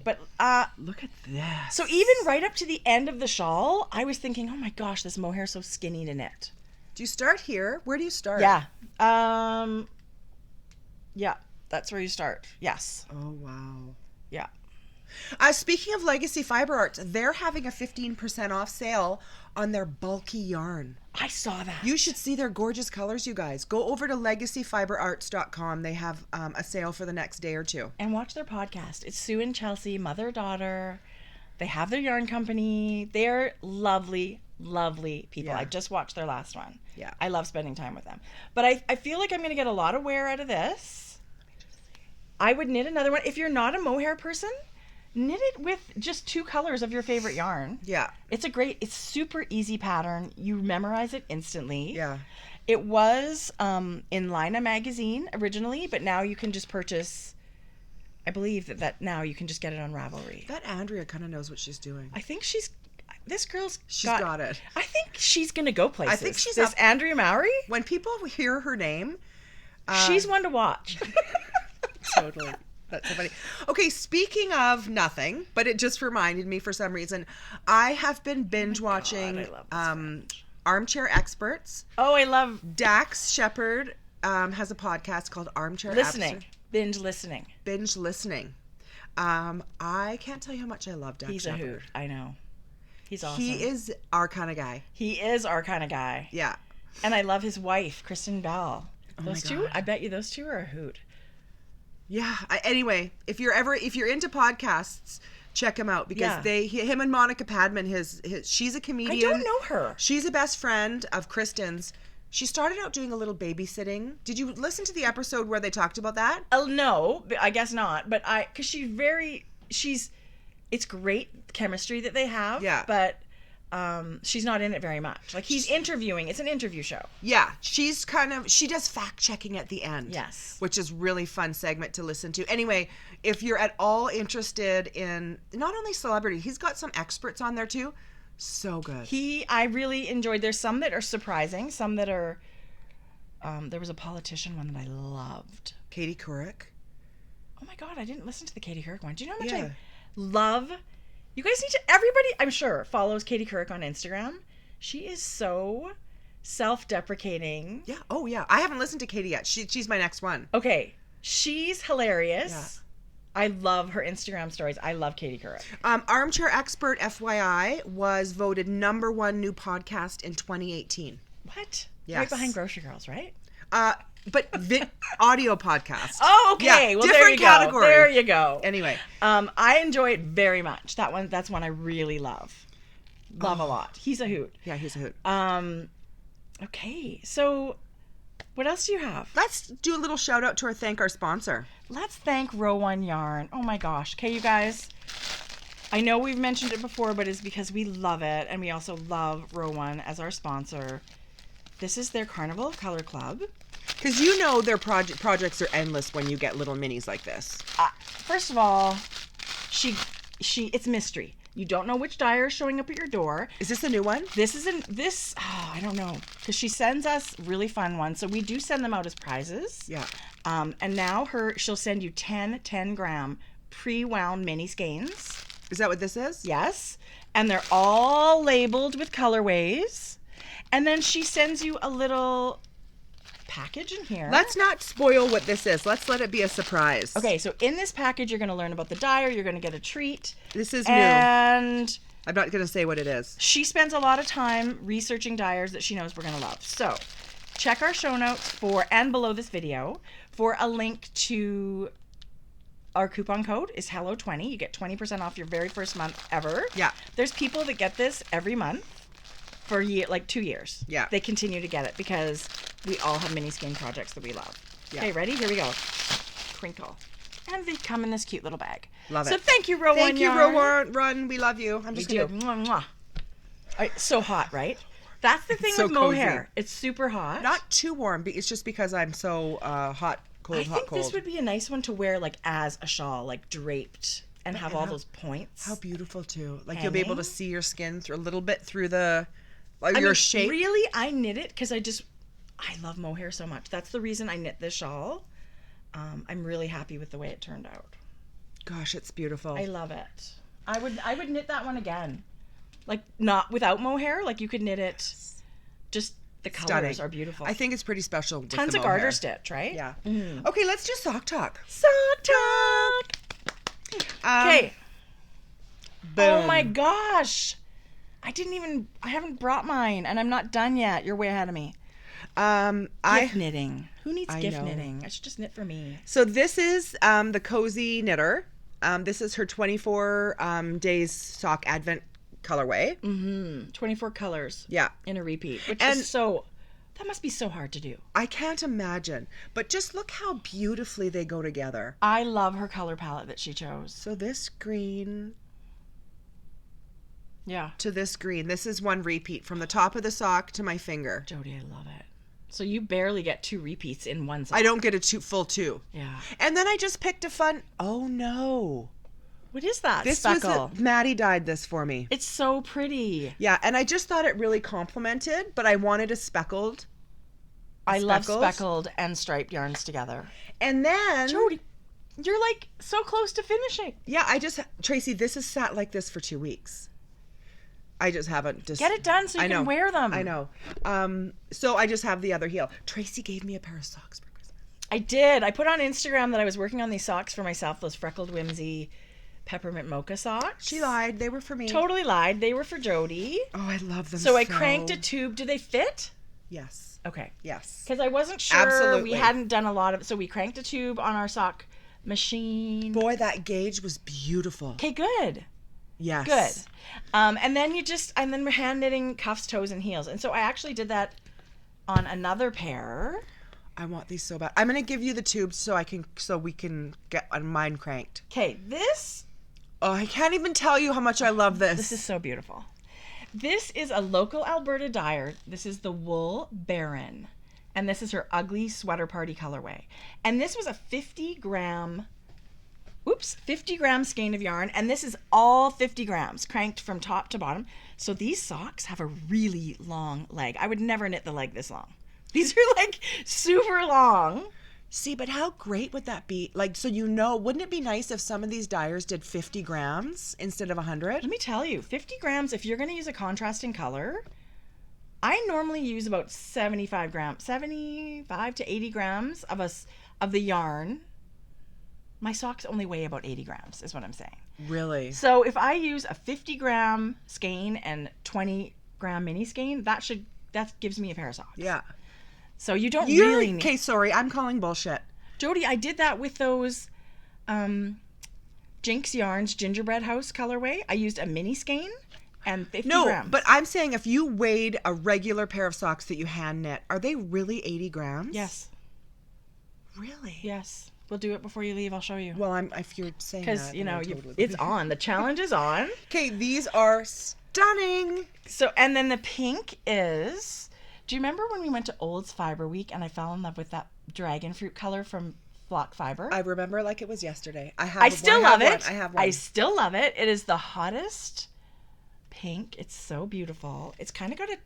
But look at this. So even right up to the end of the shawl, I was thinking, oh my gosh, this mohair is so skinny to knit. Do you start here? Where do you start? Yeah. Yeah, that's where you start. Yes. Oh, wow. Yeah. Speaking of Legacy Fiber Arts, they're having a 15% off sale on their bulky yarn. I saw that. You should see their gorgeous colors, you guys. Go over to legacyfiberarts.com. They have a sale for the next day or two. And watch their podcast. It's Sue and Chelsea, mother-daughter. They have their yarn company. They're lovely, lovely people. Yeah. I just watched their last one. Yeah. I love spending time with them. But I feel like I'm going to get a lot of wear out of this. I would knit another one. If you're not a mohair person, knit it with just 2 colors of your favorite yarn. Yeah. It's super easy pattern. You memorize it instantly. Yeah. It was in Lina magazine originally, but now you can just purchase, I believe that now you can just get it on Ravelry. That Andrea kind of knows what she's doing. I think she's got it. I think she's going to go places. I think she's this up. Andrea Mowry, When people hear her name, she's one to watch. totally. That's so funny. Okay, speaking of nothing, but it just reminded me for some reason, I have been binge watching I love this Armchair Experts. Oh, I love Dax Shepard has a podcast called Armchair listening. Binge listening. Binge Listening. I can't tell you how much I love Dax He's Shepard. a hoot. I know. He's awesome. He is our kind of guy. He is our kind of guy. Yeah. And I love his wife, Kristen Bell. Oh Those my two, God. I bet you those two are a hoot. Yeah. Anyway, if you're into podcasts, check him out because him and Monica Padman, she's a comedian. I don't know her. She's a best friend of Kristen's. She started out doing a little babysitting. Did you listen to the episode where they talked about that? No, I guess not. But because it's great chemistry that they have. Yeah. But she's not in it very much. Like he's interviewing. It's an interview show. Yeah, she does fact checking at the end. Yes. Which is really fun segment to listen to. Anyway, if you're at all interested in not only celebrity, he's got some experts on there too. So good. I really enjoyed. There's some that are surprising. Some that are. There was a politician one that I loved. Katie Couric. Oh my God, I didn't listen to the Katie Couric one. Do you know how much Yeah. I love? You guys need to. Everybody, I'm sure, follows Katie Couric on Instagram. She is so self-deprecating. Yeah. Oh yeah. I haven't listened to Katie yet. She's my next one. Okay, she's hilarious. Yeah. I love her Instagram stories. I love Katie Couric. Armchair Expert, FYI, was voted #1 new podcast in 2018. What? Yes. Right behind Grocery Girls, right? But audio podcast. Oh, okay. Yeah, well, different there you category. go. There you go. Anyway. I enjoy it very much. That's one I really love. Love a lot. He's a hoot. Yeah, he's a hoot. Okay, so what else do you have? Let's do a little shout out to thank our sponsor. Let's thank Row One Yarn. Oh my gosh. Okay, you guys. I know we've mentioned it before, but it's because we love it, and we also love Row One as our sponsor. This is their Carnival of Color Club. Because you know their projects are endless when you get little minis like this. First of all, it's mystery. You don't know which dyer is showing up at your door. Is this a new one? I don't know. Because she sends us really fun ones. So we do send them out as prizes. Yeah. And now she'll send you 10-gram pre-wound mini skeins. Is that what this is? Yes. And they're all labeled with colorways. And then she sends you a little package in here. Let's not spoil what this is. Let's let it be a surprise. Okay, so in this package, you're going to learn about the dyer. You're going to get a treat. This is new. And I'm not going to say what it is. she spends a lot of time researching dyers that she knows we're going to love. So check our show notes and below this video for a link to our coupon code is HELLO20. You get 20% off your very first month ever. Yeah. There's people that get this every month for 2 years. Yeah. They continue to get it because we all have mini skein projects that we love. Yeah. Okay, ready? Here we go. Crinkle. And they come in this cute little bag. Love it. So thank you, Row One Thank you, Yarn. Row Run. We love you. I'm We just do. going to... Mwah, mwah. All right, so hot, right? That's the thing so with cozy. mohair. It's super hot. Not too warm, but it's just because I'm so hot, cold, I hot, think cold. this would be a nice one to wear as a shawl, draped and have all those points. How beautiful, too. You'll be able to see your skin through a little bit through the... shape. Really, I knit it because I love mohair so much. That's the reason I knit this shawl. I'm really happy with the way it turned out. Gosh, it's beautiful. I love it. I would knit that one again. Not without mohair. You could knit it. Just the colors Stunning. are beautiful. I think it's pretty special with Tons the of garter mohair. stitch, right? Yeah. Okay, let's do sock talk. Sock talk. Okay. Boom. Oh my gosh. I haven't brought mine, and I'm not done yet. You're way ahead of me. Gift knitting. Who needs gift knitting? I should just knit for me. So this is the Cozy Knitter. This is her 24 days sock advent colorway. 24 colors. Yeah. In a repeat. That must be so hard to do. I can't imagine. But just look how beautifully they go together. I love her color palette that she chose. So this green... Yeah. To this green. This is one repeat from the top of the sock to my finger. Jodi, I love it. So you barely get 2 repeats in one sock. I don't get a full 2. Yeah. And then I just picked a fun... Oh, no. What is that? This speckle? Maddie dyed this for me. It's so pretty. Yeah, and I just thought it really complimented, but I wanted a speckled. I love speckled and striped yarns together. And then... Jodi, you're like so close to finishing. Yeah, Tracie, this has sat like this for 2 weeks. I just haven't get it done so you can wear them. I know. So I just have the other heel. Tracie gave me a pair of socks for Christmas. I did. I put on Instagram that I was working on these socks for myself, those freckled whimsy peppermint mocha socks. She lied. They were for me. Totally lied. They were for Jodi. Oh, I love them. So I cranked a tube. Do they fit? Yes. Okay. Yes. Because I wasn't sure. Absolutely. We hadn't done a lot of it. So we cranked a tube on our sock machine. Boy, that gauge was beautiful. Okay, good. Yes. Good. And then we're hand knitting cuffs, toes, and heels. And so I actually did that on another pair. I want these so bad. I'm gonna give you the tubes so we can get mine cranked. Okay, this. Oh, I can't even tell you how much I love this. This is so beautiful. This is a local Alberta dyer. This is the Wool Baron. And this is her ugly sweater party colorway. And this was a 50 gram skein of yarn. And this is all 50 grams cranked from top to bottom. So these socks have a really long leg. I would never knit the leg this long. These are like super long. See, but how great would that be? Like, so wouldn't it be nice if some of these dyers did 50 grams instead of 100? Let me tell you, 50 grams, if you're going to use a contrasting color, I normally use about 75 to 80 grams of the yarn. My socks only weigh about 80 grams, is what I'm saying. Really? So if I use a 50 gram skein and 20 gram mini skein, that gives me a pair of socks. Yeah. So you don't really need... Okay, sorry, I'm calling bullshit. Jodi, I did that with those Jinx Yarns Gingerbread House colorway. I used a mini skein and 50 grams. No, but I'm saying if you weighed a regular pair of socks that you hand knit, are they really 80 grams? Yes. Really? Yes. We'll do it before you leave. I'll show you. Well, if you're saying that. Because, it's on. The challenge is on. Okay, these are stunning. So, and then the pink is... Do you remember when we went to Olds Fiber Week and I fell in love with that dragon fruit color from Flock Fiber? I remember like it was yesterday. I still love it. I have one. I still love it. It is the hottest pink. It's so beautiful. It's kind of got a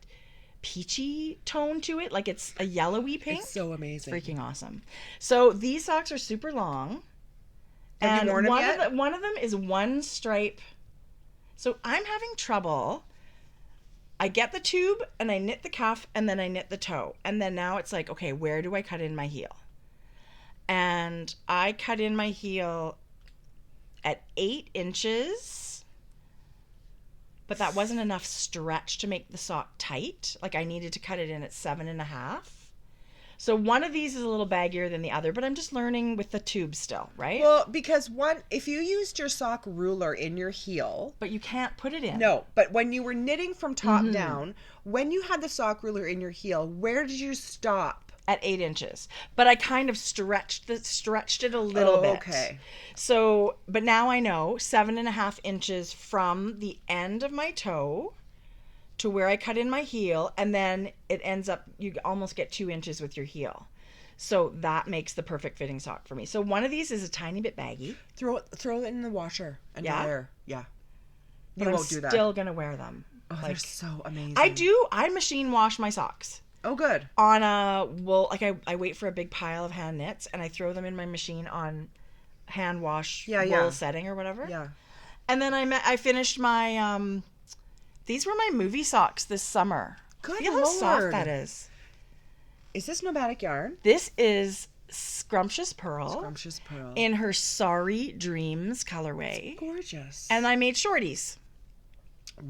peachy tone to it. Like it's a yellowy pink. It's so amazing. It's freaking awesome. So these socks are super long. Have you worn them yet? One of them is one stripe. So I'm having trouble. I get the tube and I knit the cuff and then I knit the toe. And then now it's like, okay, where do I cut in my heel? And I cut in my heel at 8 inches, but that wasn't enough stretch to make the sock tight. Like I needed to cut it in at 7.5. So one of these is a little baggier than the other, but I'm just learning with the tube still, right? Well, because if you used your sock ruler in your heel... But you can't put it in. No, but when you were knitting from top down, when you had the sock ruler in your heel, where did you stop? At 8 inches. But I kind of stretched it a little bit. Okay. So, but now I know 7.5 inches from the end of my toe to where I cut in my heel, and then it ends up, you almost get 2 inches with your heel. So that makes the perfect fitting sock for me. So one of these is a tiny bit baggy. Throw it in the washer and dryer. Yeah. You won't do that. I'm still going to wear them. Oh, they're so amazing. I machine wash my socks. Oh, good. On a wool, like I wait for a big pile of hand knits and I throw them in my machine on hand wash wool setting or whatever. Yeah. And then I finished my, these were my movie socks this summer. Good Feel how soft that is. Is this nomadic yarn? This is Scrumptious Pearl. Scrumptious Pearl. In her Sorry Dreams colorway. It's gorgeous. And I made shorties.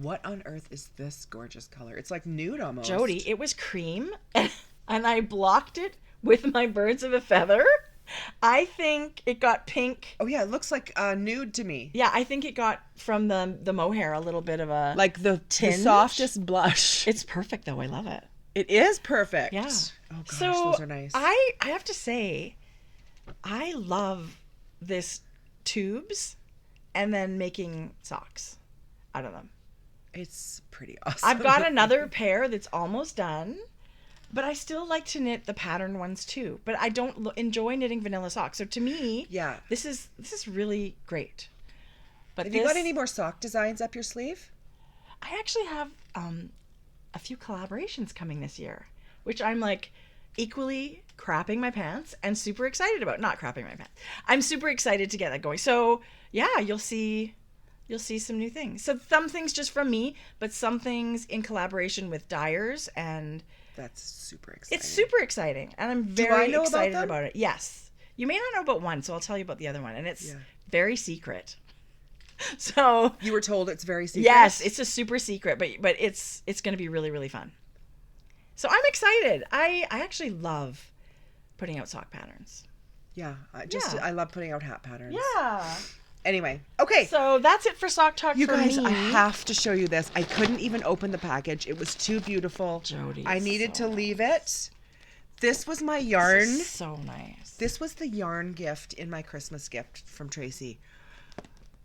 What on earth is this gorgeous color? It's like nude almost. Jodi, it was cream, and I blocked it with my Birds of a Feather. I think it got pink. Oh yeah, it looks like nude to me. Yeah, I think it got from the mohair a little bit of a like the softest blush. It's perfect though. I love it. It is perfect. Yeah. Oh gosh, so those are nice. I have to say, I love this tubes and then making socks out of them. It's pretty awesome. I've got another pair that's almost done. But I still like to knit the patterned ones too. But I don't enjoy knitting vanilla socks. So to me, yeah, this is really great. But have you got any more sock designs up your sleeve? I actually have a few collaborations coming this year, which I'm like equally crapping my pants and super excited about. Not crapping my pants. I'm super excited to get that going. So yeah, you'll see some new things. So some things just from me, but some things in collaboration with dyers and. That's super exciting. It's super exciting, and I'm very excited about it. Yes. You may not know about one, so I'll tell you about the other one, and it's very secret. So you were told it's very secret? Yes, it's a super secret, but it's going to be really, really fun. So I'm excited. I actually love putting out sock patterns. Yeah, I love putting out hat patterns. Yeah. Anyway, okay. So that's it for Sock Talk you for guys, me. I have to show you this. I couldn't even open the package. It was too beautiful. Jodi, I needed to leave it. This was my yarn. This is so nice. This was the yarn gift in my Christmas gift from Tracie.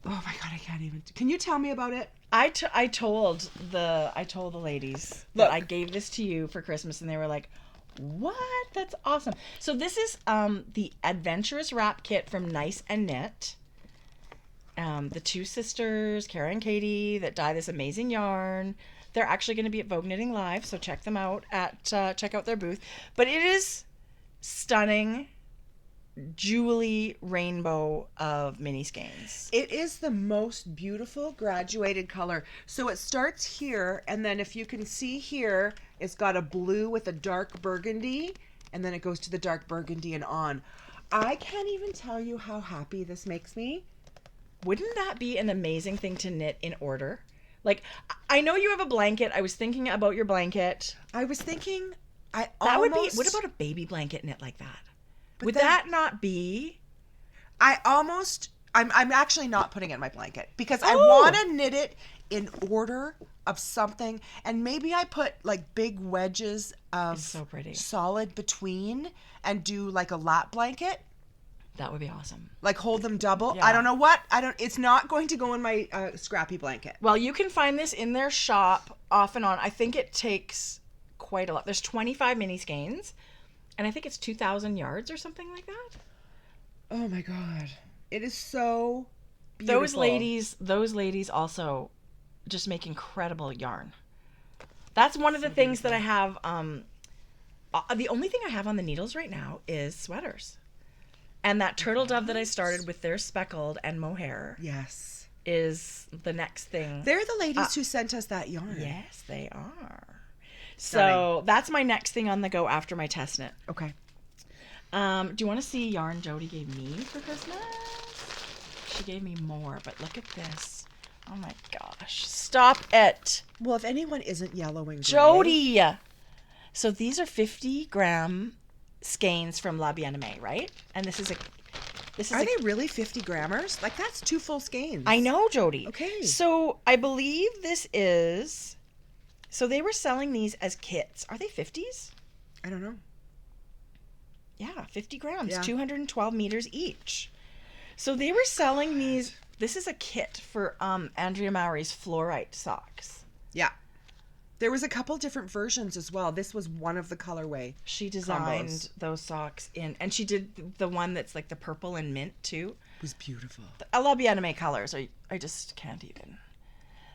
Oh my God, I can't even. Can you tell me about it? I told the ladies that I gave this to you for Christmas, and they were like, "What? That's awesome!" So this is the Adventurous Wrap Kit from Nice and Knit. The two sisters, Kara and Katie, that dye this amazing yarn. They're actually going to be at Vogue Knitting Live, so check them out check out their booth. But it is stunning, jewelly rainbow of mini skeins. It is the most beautiful graduated color. So it starts here, and then if you can see here, it's got a blue with a dark burgundy, and then it goes to the dark burgundy and on. I can't even tell you how happy this makes me. Wouldn't that be an amazing thing to knit in order? Like, I know you have a blanket. I was thinking about your blanket. I was thinking, what about a baby blanket knit like that? Would that not be? I'm actually not putting it in my blanket because I want to knit it in order of something, and maybe I put like big wedges of solid between and do like a lap blanket. That would be awesome. Like hold them double. Yeah. I don't know what. It's not going to go in my scrappy blanket. Well, you can find this in their shop off and on. I think it takes quite a lot. There's 25 mini skeins, and I think it's 2,000 yards or something like that. Oh my God. It is so beautiful. Those ladies also just make incredible yarn. That's one of the things that I have. The only thing I have on the needles right now is sweaters. And that turtle dove that I started with their speckled and mohair. Yes. Is the next thing. They're the ladies who sent us that yarn. Yes, they are. Stunning. So that's my next thing on the go after my test knit. Okay. Do you want to see yarn Jodi gave me for Christmas? She gave me more, but look at this. Oh my gosh. Stop it. Well, if anyone isn't yellow and gray. Jodi! So these are 50-gram skeins from La Bien-Aimée, right? And this is Are they really 50 grammars? Like, that's 2 full skeins. I know, Jodi. Okay. So I believe this is. So they were selling these as kits. Are they 50s? I don't know. Yeah, 50 grams, Yeah. 212 meters each. So they were selling these. This is a kit for Andrea Mowry's Fluorite socks. Yeah. There was a couple different versions as well. This was one of the colorway. She designed those socks and she did the one that's like the purple and mint too. It was beautiful. I love Bien-Aimée colors. I just can't even.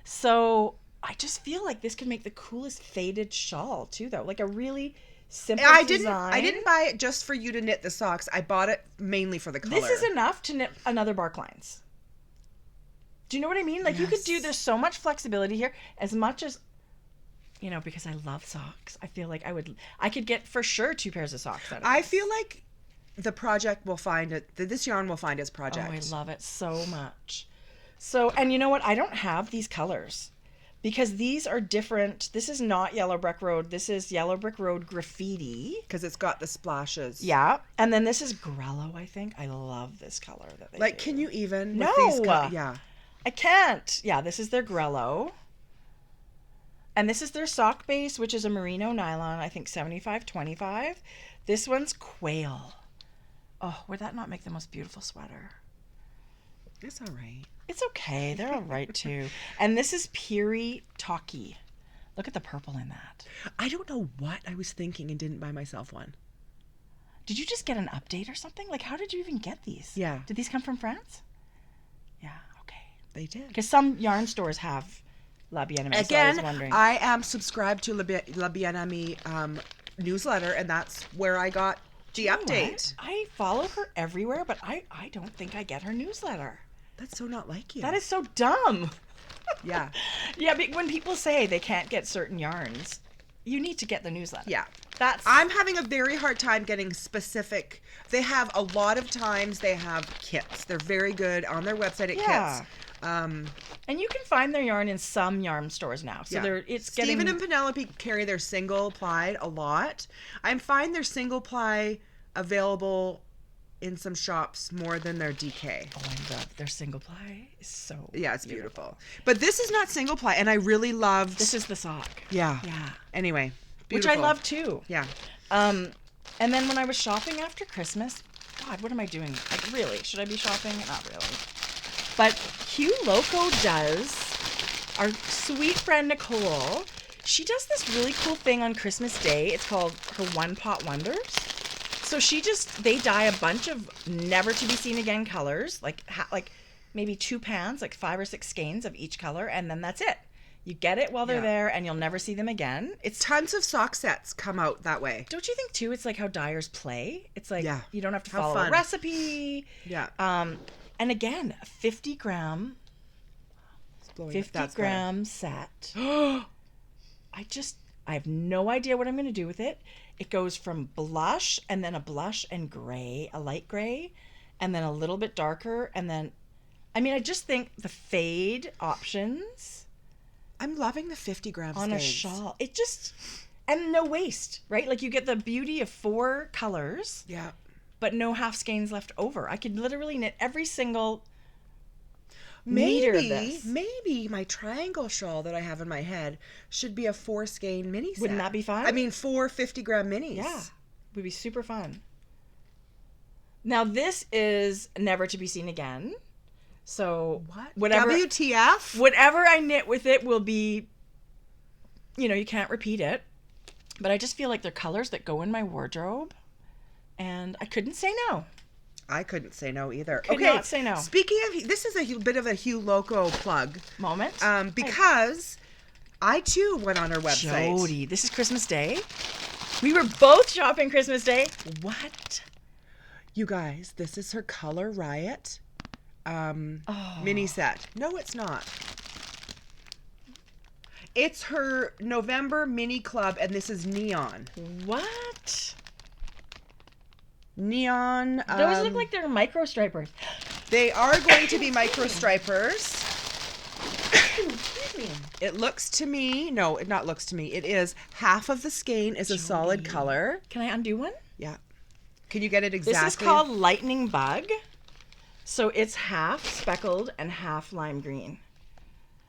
So I just feel like this could make the coolest faded shawl too, though. Like a really simple design. I didn't buy it just for you to knit the socks. I bought it mainly for the color. This is enough to knit another bark lines. Do you know what I mean? Like you could do. There's so much flexibility here. As much as. You know, because I love socks. I feel like I could get for sure 2 pairs of socks out of I this. feel like the project will find it. This yarn will find its project. Oh, I love it so much. So, and you know what? I don't have these colors because these are different. This is not Yellow Brick Road. This is Yellow Brick Road Graffiti. Because it's got the splashes. Yeah. And then this is Grello, I think. I love this color that they Like, do. can you even? No. With these yeah. I can't. Yeah, this is their Grello. And this is their sock base, which is a merino nylon, I think 75-25. This one's Quail. Oh, would that not make the most beautiful sweater? It's all right. It's okay. They're all right, too. And this is Piri Taki. Look at the purple in that. I don't know what I was thinking and didn't buy myself one. Did you just get an update or something? Like, how did you even get these? Yeah. Did these come from France? Yeah, okay. They did. Because some yarn stores have La Bien-Aimée, Again, so I was wondering. I am subscribed to La Bien-Aimée newsletter, and that's where I got the update. I follow her everywhere, but I don't think I get her newsletter. That's so not like you. That is so dumb. Yeah. Yeah, but when people say they can't get certain yarns, you need to get the newsletter. Yeah. That's I'm having a very hard time getting specific. They have a lot of times they have kits. They're very good on their website at kits. And you can find their yarn in some yarn stores now. So Stephen and Penelope carry their single plied a lot. I find their single ply available in some shops more than their DK. Oh, I love their single ply. Is so it's beautiful. But this is not single ply, and I really loved. This is the sock. Yeah. Yeah. Anyway, beautiful. Which I love too. Yeah. And then when I was shopping after Christmas, God, what am I doing? Like, really? Should I be shopping? Not really. But Hugh Loco does, our sweet friend Nicole, she does this really cool thing on Christmas Day. It's called her One Pot Wonders. So they dye a bunch of never to be seen again colors, like maybe 2 pans, like 5 or 6 skeins of each color, and then that's it. You get it while they're there, and you'll never see them again. It's tons of sock sets come out that way. Don't you think too? It's like how dyers play. It's like you don't have to follow fun. a recipe. Yeah. And again, a 50 gram set. I have no idea what I'm going to do with it. It goes from blush and then a blush and gray, a light gray, and then a little bit darker. And then, I just think the fade options. I'm loving the 50 gram on a shawl. It just, and no waste, right? Like you get the beauty of 4 colors. Yeah. But no half skeins left over. I could literally knit every single meter of this. Maybe my triangle shawl that I have in my head should be a 4 skein mini set. Wouldn't that be fun? 4 50 gram minis. Yeah. Would be super fun. Now this is never to be seen again. So whatever WTF? Whatever I knit with it will be, you can't repeat it. But I just feel like they're colors that go in my wardrobe. And I couldn't say no. I couldn't say no either. Could not say no. Speaking of, this is a bit of a Hugh Loco plug. Moment. Because I too went on her website. Jodi, this is Christmas Day. We were both shopping Christmas Day. What? You guys, this is her Color Riot mini set. No, it's not. It's her November mini club, and this is neon. What? Neon. Those look like they're micro stripers. They are going to be micro stripers. Excuse me. It looks to me, no, it not looks to me. It is half of the skein is a solid color. Can I undo one? Yeah. Can you get it exactly? This is called Lightning Bug. So it's half speckled and half lime green.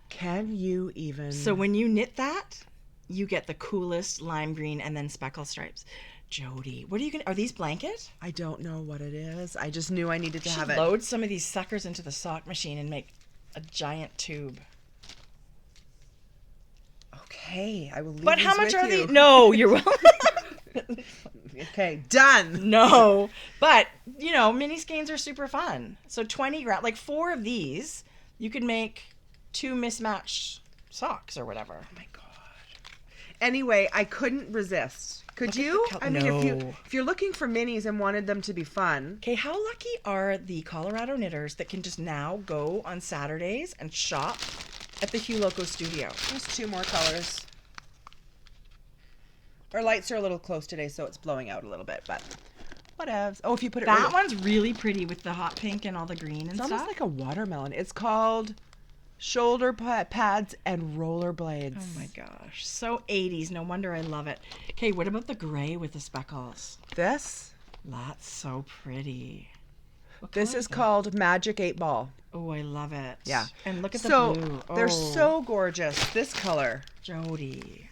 Can you even? So when you knit that, you get the coolest lime green and then speckle stripes. Jodi, what are you gonna? Are these blanket? I don't know what it is. I just knew I needed to have it. Load some of these suckers into the sock machine and make a giant tube. Okay, I will leave. But how much with are you. these? No, you're welcome. Okay, done. No, but mini skeins are super fun. So 20 grams, like 4 of these, you could make 2 mismatched socks or whatever. Oh my god. Anyway, I couldn't resist. Could you? I mean, if you're looking for minis and wanted them to be fun. Okay, how lucky are the Colorado knitters that can just now go on Saturdays and shop at the Hugh Loco studio? There's 2 more colors. Our lights are a little close today, so it's blowing out a little bit, but Whatevs. Oh, if you put it That one's really pretty with the hot pink and all the green and it's stuff. almost like a watermelon. It's called Shoulder Pads and Rollerblades. Oh my gosh. So 80s. No wonder I love it. Okay, what about the gray with the speckles? This? That's so pretty. This is called Magic 8 Ball. Oh, I love it. Yeah. And look at the So blue. they're so gorgeous. This color. Jodi.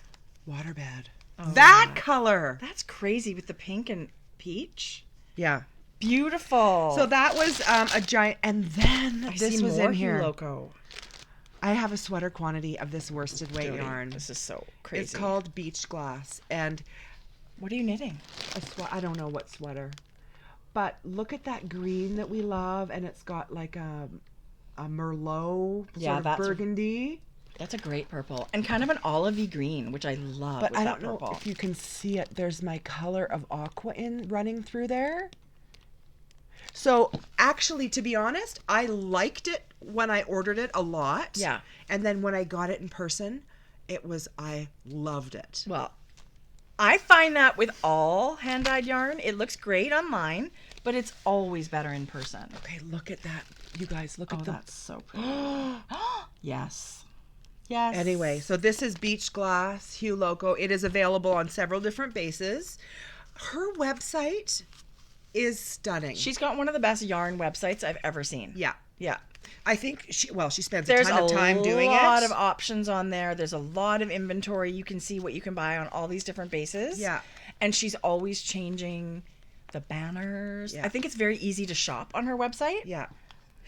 Waterbed. Oh, That yeah. color. That's crazy with the pink and peach. Yeah. Beautiful. So that was a giant, and then I this see was more in here. Loco. I have a sweater quantity of this worsted weight Jodi, yarn. This is so crazy. It's called Beach Glass, and What are you knitting? I don't know what sweater, but look at that green that we love, and it's got like a Merlot sort of burgundy. That's a great purple and kind of an olivey green, which I love. But with I that don't know purple. if you can see it. There's my color of aqua running through there. So actually, to be honest, I liked it when I ordered it a lot. Yeah. And then when I got it in person, I loved it. Well, I find that with all hand-dyed yarn, it looks great online, but it's always better in person. Okay, look at that. You guys, look at that. That's so pretty. Yes. Yes. Anyway, so this is Beach Glass, Hue Loco. It is available on several different bases. Her website is stunning. She's got one of the best yarn websites I've ever seen. Yeah. Yeah. I think she spends There's a ton of time doing it. There's a lot of options on there. There's a lot of inventory. You can see what you can buy on all these different bases. Yeah. And she's always changing the banners. Yeah. I think it's very easy to shop on her website. Yeah.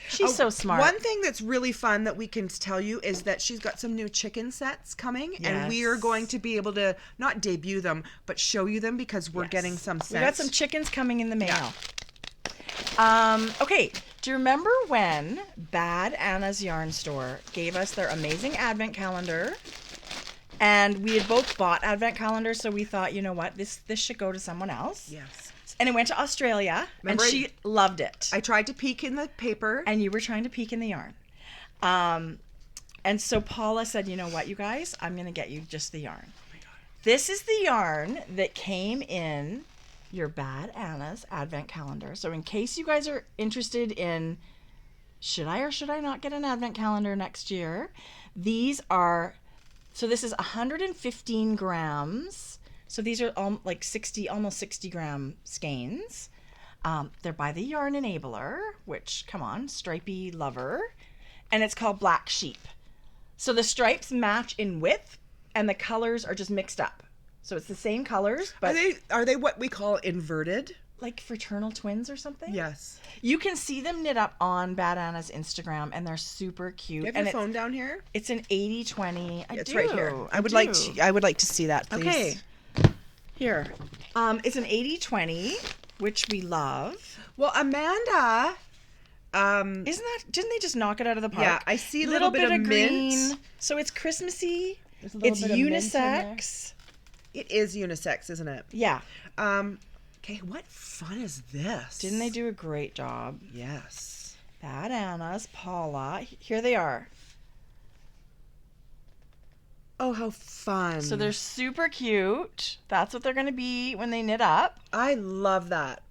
She's so smart. One thing that's really fun that we can tell you is that she's got some new chicken sets coming, and we are going to be able to not debut them, but show you them because we're getting some sets. We got some chickens coming in the mail. Okay, do you remember when Bad Anna's Yarn Store gave us their amazing advent calendar? And we had both bought advent calendars, so we thought, you know what, this should go to someone else. Yes. And it went to Australia, Remember and she loved it. I tried to peek in the paper. And you were trying to peek in the yarn. And so Paula said, you know what, you guys, I'm going to get you just the yarn. Oh my God. This is the yarn that came in your Bad Anna's advent calendar. So in case you guys are interested in should I or should I not get an advent calendar next year, this is 115 grams. So these are like almost 60 gram skeins. They're by the Yarn Enabler, which, come on, stripey lover. And it's called Black Sheep. So the stripes match in width and the colors are just mixed up. So it's the same colors, but Are they what we call inverted? like fraternal twins or something? Yes. You can see them knit up on Bad Anna's Instagram, and they're super cute. You have and your phone down here? It's an 80-20. It's right here. I would like to see that, please. Okay. Here. It's an 80-20, which we love. Well, Amanda, Didn't they just knock it out of the park? Yeah, I see a little bit of mint. green. So it's Christmassy. There's a little It's bit of mint in there. unisex. It is unisex, isn't it? Yeah. Okay, what fun is this? Didn't they do a great job? Yes. Bad Anna's, Paula. Here they are. Oh, how fun. So they're super cute. That's what they're going to be when they knit up. I love that.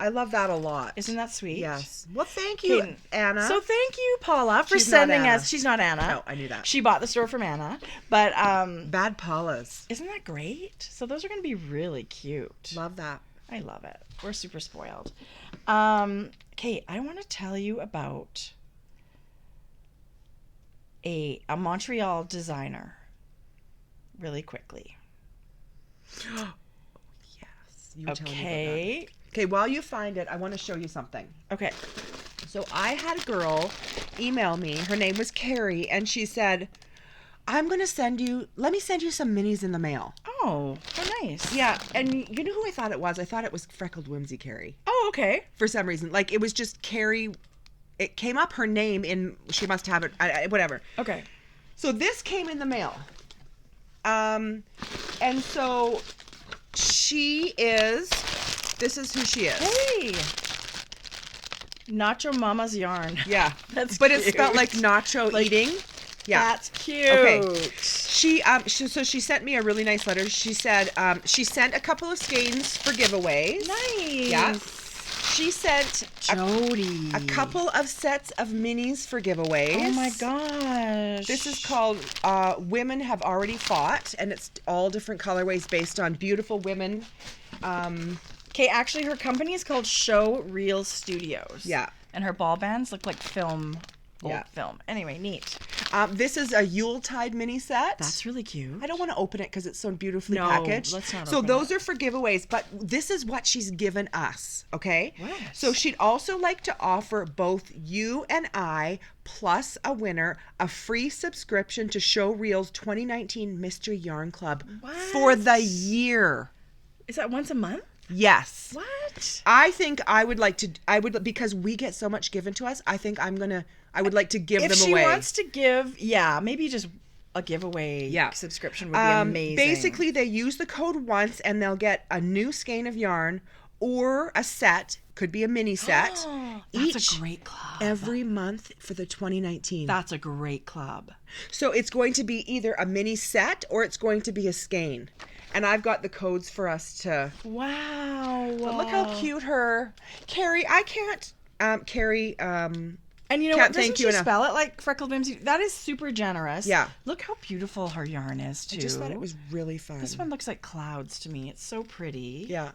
I love that a lot. Isn't that sweet? Yes. Well, thank you, Okay. Anna. So thank you, Paula, for She's not sending Anna. us. She's not Anna. No, I knew that. She bought the store from Anna. But Bad Paula's. isn't that great? So those are going to be really cute. Love that. I love it. We're super spoiled. Okay, I want to tell you about a Montreal designer really quickly. Yes. You were telling me about that. Okay. Okay, while you find it, I want to show you something. Okay. So I had a girl email me. Her name was Carrie, and she said, let me send you some minis in the mail. Oh, how nice. Yeah, and you know who I thought it was? I thought it was Freckled Whimsy Carrie. Oh, okay. For some reason. Like, it was just Carrie. It came up her name in, she must have it, whatever. Okay. So this came in the mail. And so this is who she is. Hey. Nacho Mama's yarn. Yeah. That's But cute. it's spelled like nacho eating. Yeah. That's cute. Okay. She sent me a really nice letter. She said she sent a couple of skeins for giveaways. Nice. Yeah. She sent Jodi. a couple of sets of minis for giveaways. Oh my gosh. This is called Women Have Already Fought, and it's all different colorways based on beautiful women. Okay, actually her company is called Show Reel Studios. Yeah. And her ball bands look like film. Old Yeah. film. Anyway, neat. This is a Yuletide mini set. That's really cute. I don't want to open it because it's so beautifully No, packaged. let's not so open those it. are for giveaways, but this is what she's given us, okay? What? So she'd also like to offer both you and I, plus a winner, a free subscription to Show Reel's 2019 Mystery Yarn Club for the year. Is that once a month? Yes. What? I think I would because we get so much given to us, I would like to give them away. If she wants to give, maybe just a giveaway subscription would be amazing. Basically, they use the code once and they'll get a new skein of yarn or a set, could be a mini set. That's a great club. Every month for the 2019. That's a great club. So it's going to be either a mini set or it's going to be a skein. And I've got the codes for us to... Wow. But look how cute Carrie, I can't... Carrie... And you know Can't what? thank Doesn't you she enough. spell it like Freckled Mimsy? That is super generous. Yeah. Look how beautiful her yarn is, too. I just thought it was really fun. This one looks like clouds to me. It's so pretty. Yeah.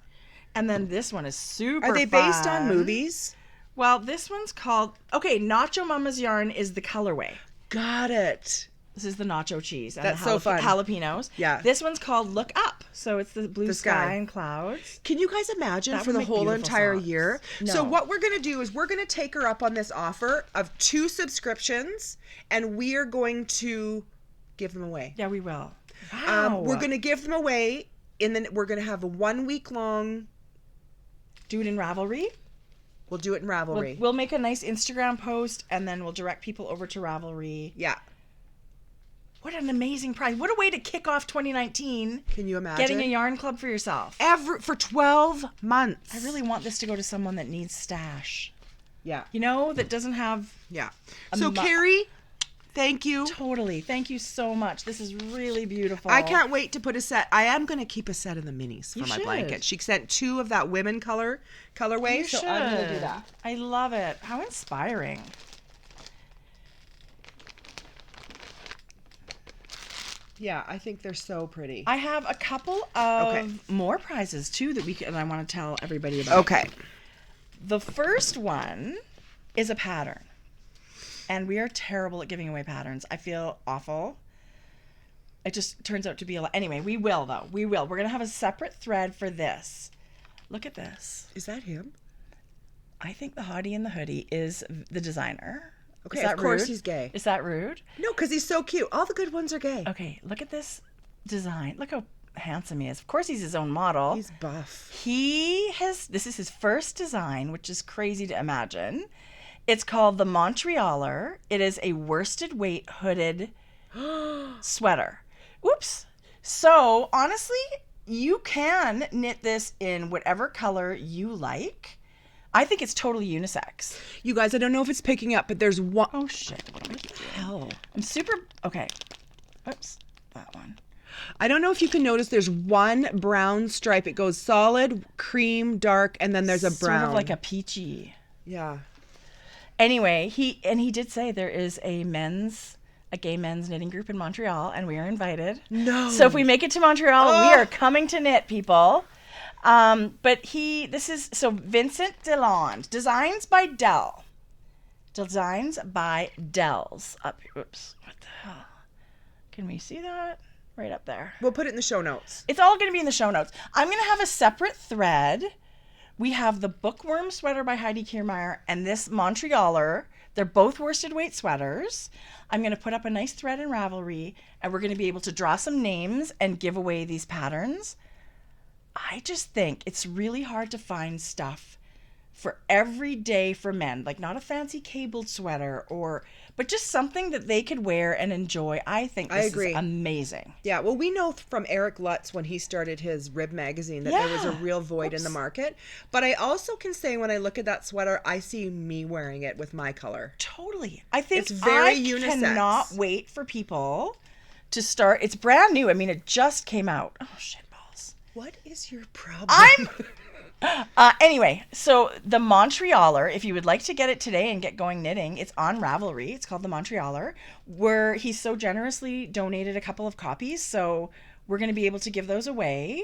And then this one is super Are they based on movies? Well, this one's called... Okay, Nacho Mama's yarn is the colorway. Got it. This is the nacho cheese. And That's the so fun. Jalapenos. Yeah. This one's called Look Up. So it's the blue The sky sky. and clouds. Can you guys imagine That for would the make whole beautiful entire socks. year? No. So what we're going to do is we're going to take her up on this offer of 2 subscriptions, and we are going to give them away. Yeah, we will. Wow. We're going to give them away, and then we're going to have a 1 week long... Do it in Ravelry. We'll do it in Ravelry. We'll make a nice Instagram post, and then we'll direct people over to Ravelry. Yeah. What an amazing prize. What a way to kick off 2019. Can you imagine? Getting a yarn club for yourself. For 12 months. I really want this to go to someone that needs stash. Yeah. You know, that doesn't have... Yeah. So, Carrie, thank you. Totally. Thank you so much. This is really beautiful. I can't wait to put a set. I am going to keep a set of the minis for You my should. blanket. She sent 2 of that women colorway, You so should. I'm going to do that. I love it. How inspiring. Yeah, I think they're so pretty. I have a couple of more prizes too that I want to tell everybody about. Okay. The first one is a pattern. And we are terrible at giving away patterns. I feel awful. It just turns out to be a lot. Anyway, we will though. We will. We're going to have a separate thread for this. Look at this. Is that him? I think the hottie in the hoodie is the designer. Okay, Is that of course rude? he's gay. Is that rude? No, because he's so cute. All the good ones are gay. Okay, look at this design. Look how handsome he is. Of course, he's his own model. He's buff. This is his first design, which is crazy to imagine. It's called the Montrealer. It is a worsted weight hooded sweater. Oops. So, honestly, you can knit this in whatever color you like. I think it's totally unisex. You guys, I don't know if it's picking up, but there's one. Oh, shit. What the hell? I'm super... Okay. Oops. That one. I don't know if you can notice there's one brown stripe. It goes solid, cream, dark, and then there's a brown. Sort of like a peachy. Yeah. Anyway, he did say there is a gay men's knitting group in Montreal, and we are invited. No. So if we make it to Montreal, we are coming to knit, people. Vincent Deland, designs by Dell. Designs by Dells. Up here. Oops. What the hell? Can we see that? Right up there. We'll put it in the show notes. It's all going to be in the show notes. I'm going to have a separate thread. We have the Bookworm Sweater by Heidi Kiermaier and this Montrealer. They're both worsted weight sweaters. I'm going to put up a nice thread in Ravelry, and we're going to be able to draw some names and give away these patterns. I just think it's really hard to find stuff for every day for men, like not a fancy cabled sweater but just something that they could wear and enjoy. I think this is amazing. Yeah, well, we know from Eric Lutz when he started his Rib magazine that there was a real void in the market. But I also can say when I look at that sweater, I see me wearing it with my color. Totally. I think it's very unisex. I cannot wait for people to start. It's brand new. I mean, it just came out. Oh, shit balls. What is your problem? Anyway, so the Montrealer, if you would like to get it today and get going knitting, it's on Ravelry. It's called the Montrealer, where he so generously donated a couple of copies. So we're going to be able to give those away.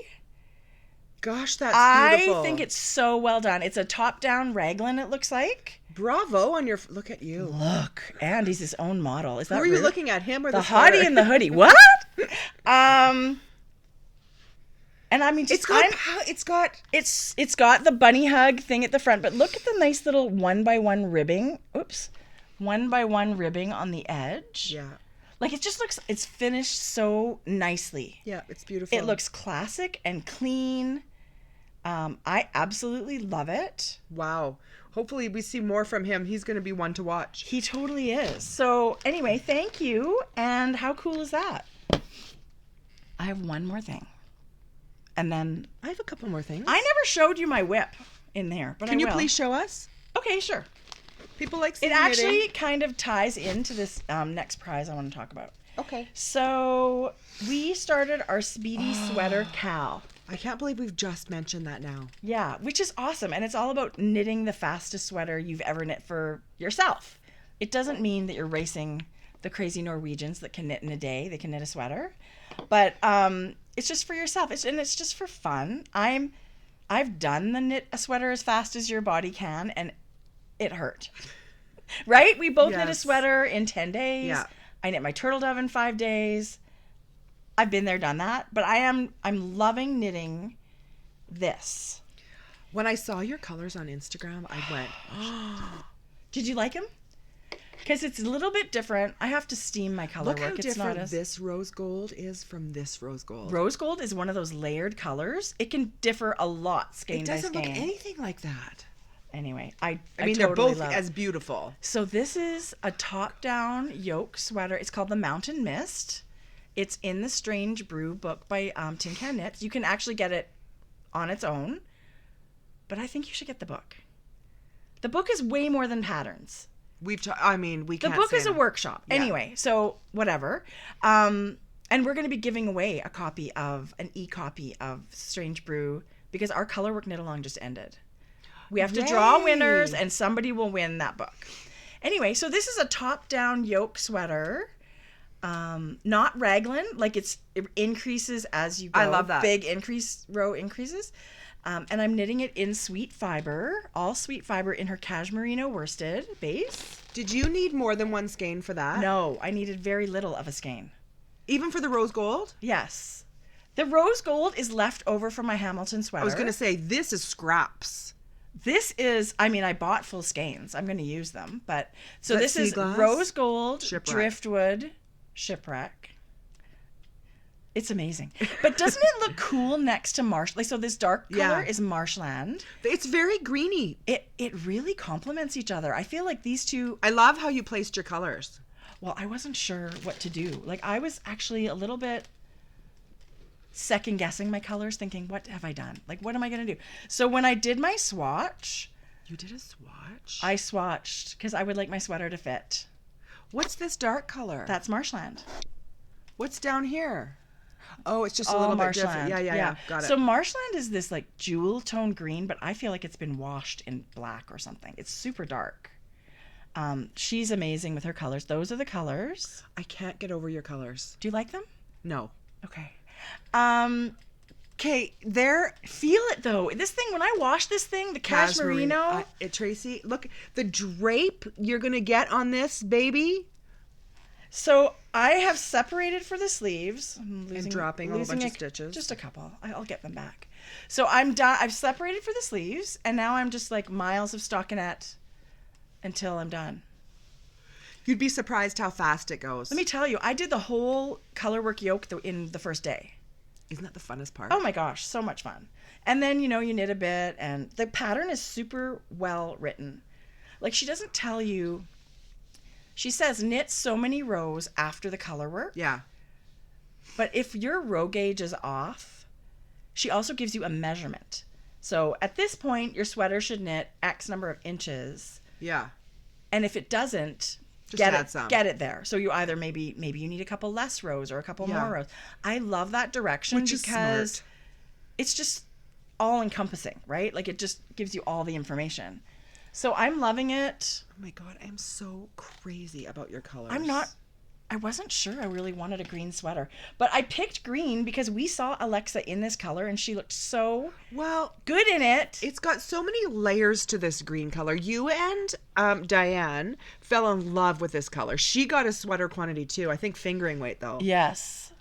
Gosh, that's beautiful. I think it's so well done. It's a top-down raglan, it looks like. Bravo on your... Look at you. Look, Andy's his own model. Is that Who are you rude? looking at, him or The the sweater? hottie in the hoodie. What? And I mean, just, it's got the bunny hug thing at the front, but look at the nice little 1x1 ribbing. Oops, 1x1 ribbing on the edge. Yeah, like it just looks. It's finished so nicely. Yeah, it's beautiful. It looks classic and clean. I absolutely love it. Wow. Hopefully we see more from him. He's going to be one to watch. He totally is. So anyway, thank you. And how cool is that? I have one more thing. And then I have a couple more things. I never showed you my whip in there, but Can I you will. please show us? Okay, sure. People like seeing It actually knitting. kind of ties into this next prize I want to talk about. Okay. So we started our Speedy Sweater Cow. I can't believe we've just mentioned that now. Yeah, which is awesome. And it's all about knitting the fastest sweater you've ever knit for yourself. It doesn't mean that you're racing the crazy Norwegians that can knit in a day. They can knit a sweater. But it's just for yourself. It's just for fun. I've done the knit a sweater as fast as your body can, and it hurt. Right? We both knit a sweater in 10 days. Yeah. I knit my turtle dove in 5 days. I've been there, done that. But I'm loving knitting this. When I saw your colors on Instagram, I went, Did you like them? Because it's a little bit different. I have to steam my color look work. how It's different not as... this rose gold is from this rose gold. Rose gold is one of those layered colors. It can differ a lot skein by It doesn't skein. look anything like that. Anyway, I mean, totally they're both love as beautiful. So this is a top-down yoke sweater. It's called the Mountain Mist. It's in the Strange Brew book by Tin Can Knits. You can actually get it on its own, but I think you should get the book. The book is way more than patterns. We can't. The book is a workshop. Yeah. Anyway, so whatever. And we're going to be giving away an e-copy of Strange Brew because our color work knit along just ended. We have to draw winners and somebody will win that book. Anyway, so this is a top-down yoke sweater. Not raglan, like it increases as you go. I love that. Big row increases. And I'm knitting it in sweet fiber, all sweet fiber in her cashmerino worsted base. Did you need more than one skein for that? No, I needed very little of a skein. Even for the rose gold? Yes. The rose gold is left over from my Hamilton sweater. I was going to say, this is scraps. This is, I bought full skeins. I'm going to use them. But so Is that this is sea glass? rose gold, Shipwreck. driftwood, shipwreck. It's amazing. But doesn't it look cool next to marsh? Like, so this dark color is marshland. It's very greeny. It really complements each other. I feel like these two... I love how you placed your colors. Well, I wasn't sure what to do. Like, I was actually a little bit second guessing my colors, thinking, what have I done? Like, what am I going to do? So when I did my swatch... You did a swatch? I swatched because I would like my sweater to fit. What's this dark color? That's marshland. What's down here? Oh, it's just a little bit different. Yeah. Got it. So marshland is this like jewel tone green, but I feel like it's been washed in black or something. It's super dark. She's amazing with her colors. Those are the colors. I can't get over your colors. Do you like them? No. Okay. Okay, Feel it though. This thing, when I wash this thing, the cashmerino. Tracie, look, the drape you're going to get on this baby. So I have separated for the sleeves. And dropping a whole bunch of stitches. Just a couple. I'll get them back. So I'm done. I've separated for the sleeves, and now I'm just like miles of stockinette until I'm done. You'd be surprised how fast it goes. Let me tell you, I did the whole colorwork yoke in the first day. Isn't that the funnest part? Oh my gosh, so much fun. And then, you knit a bit, and the pattern is super well written. Like, she doesn't tell you... She says knit so many rows after the color work. Yeah. But if your row gauge is off, she also gives you a measurement. So at this point, your sweater should knit X number of inches. Yeah. And if it doesn't, add some. Get it there. So you either maybe you need a couple less rows or a couple more rows. I love that direction because it's just all encompassing, right? Like it just gives you all the information. So I'm loving it. Oh my God, I'm so crazy about your colors. I wasn't sure I really wanted a green sweater, but I picked green because we saw Alexa in this color and she looked so good in it. It's got so many layers to this green color. You and Diane fell in love with this color. She got a sweater quantity too. I think fingering weight though. Yes.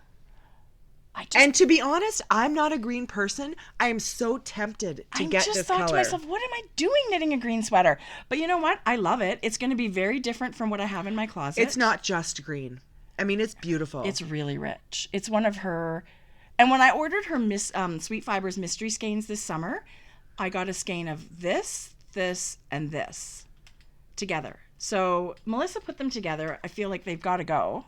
And to be honest, I'm not a green person. I am so tempted to get this color. I just thought to myself, what am I doing knitting a green sweater? But you know what? I love it. It's going to be very different from what I have in my closet. It's not just green. I mean, it's beautiful. It's really rich. It's one of her... And when I ordered her Sweet Fibers mystery skeins this summer, I got a skein of this, and this together. So Melissa put them together. I feel like they've got to go.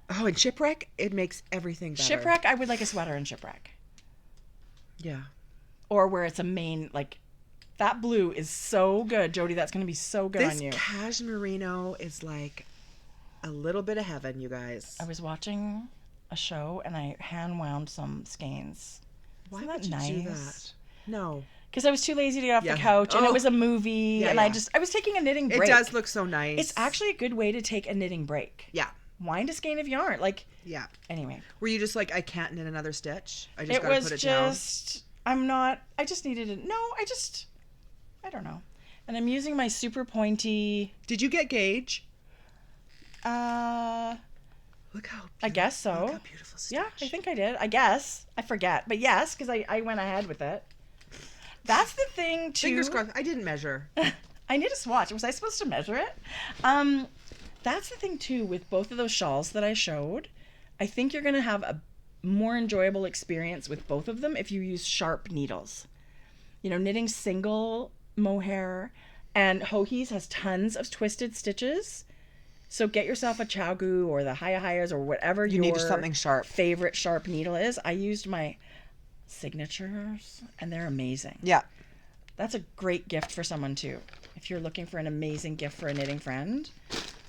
Oh, and shipwreck, it makes everything better. Shipwreck, I would like a sweater in shipwreck. Yeah. Or where it's a main, like, that blue is so good, Jodi. That's going to be so good on you. This cashmerino is like a little bit of heaven, you guys. I was watching a show and I hand wound some skeins. Why would you do that? No. Because I was too lazy to get off the couch and it was a movie and I was taking a knitting break. It does look so nice. It's actually a good way to take a knitting break. Yeah. Wind a skein of yarn. Like, yeah. Anyway. Were you just like, I can't knit another stitch? I just it gotta was put it just, down? I just needed it. No, I don't know. And I'm using my super pointy. Did you get gauge? Look how I guess so. Look how beautiful stitch. Yeah, I think I did. I guess. I forget. But yes, because I went ahead with it. That's the thing, too. Fingers crossed. I didn't measure. I need a swatch. Was I supposed to measure it? That's the thing, too, with both of those shawls that I showed. I think you're going to have a more enjoyable experience with both of them if you use sharp needles. You know, knitting single mohair and Hohi's has tons of twisted stitches. So get yourself a Chowgu or the Hayas or whatever you need something sharp. Favorite sharp needle is. I used my signatures and they're amazing. Yeah. That's a great gift for someone, too. If you're looking for an amazing gift for a knitting friend,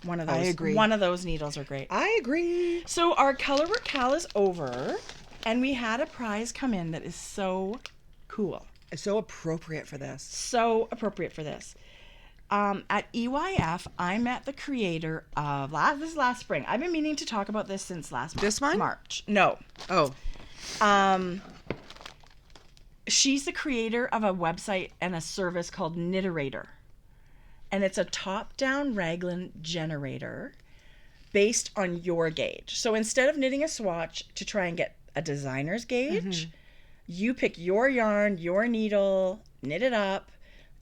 one of those. I agree. One of those needles are great. I agree. So our Colorwork Cal is over, and we had a prize come in that is so cool. It's so appropriate for this. So appropriate for this. At EYF, I met the creator of this last spring. I've been meaning to talk about this since last March. This one? March. No. Oh. She's the creator of a website and a service called Kniterator. And it's a top-down raglan generator based on your gauge. So instead of knitting a swatch to try and get a designer's gauge, you pick your yarn, your needle, knit it up,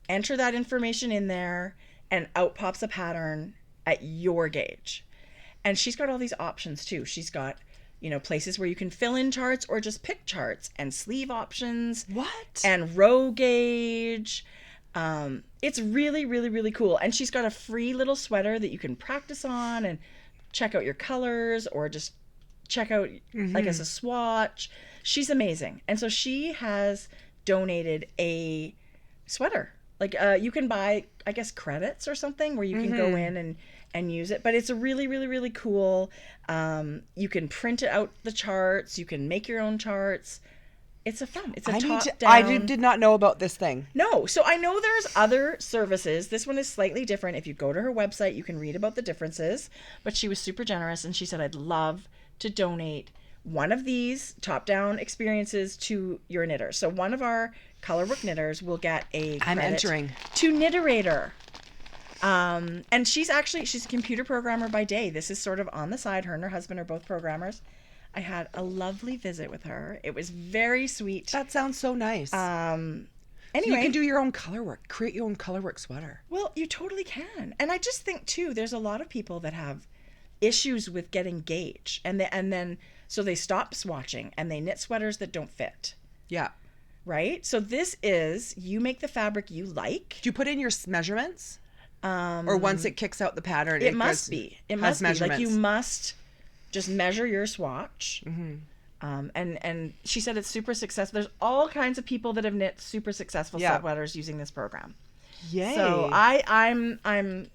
enter that information in there, and out pops a pattern at your gauge. And she's got all these options too. She's got, you know, places where you can fill in charts or just pick charts, and sleeve options. What? And row gauge. It's really, really, really cool. And she's got a free little sweater that you can practice on and check out your colors or just check out like as a swatch. She's amazing. And so she has donated a sweater. Like you can buy, I guess, credits or something where you can go in and use it. But it's a really, really, really cool. You can print it out the charts. You can make your own charts. It's top down. I did not know about this thing. No. So I know there's other services. This one is slightly different. If you go to her website, you can read about the differences. But she was super generous, and she said, I'd love to donate one of these top-down experiences to your knitter. So one of our Colorwork knitters will get a credit entering to Kniterator. And she's a computer programmer by day. This is sort of on the side. Her and her husband are both programmers. I had a lovely visit with her. It was very sweet. That sounds so nice. Anyway, so you can do your own color work. Create your own Colorwork sweater. Well, you totally can. And I just think too, there's a lot of people that have issues with getting gauge, and then so they stop swatching and they knit sweaters that don't fit. Yeah. Right? So this is, you make the fabric you like. Do you put in your measurements? Or once it kicks out the pattern, it must be. It must be. Like you must just measure your swatch. And she said it's super successful. There's all kinds of people that have knit super successful sweaters using this program. Yay. So I'm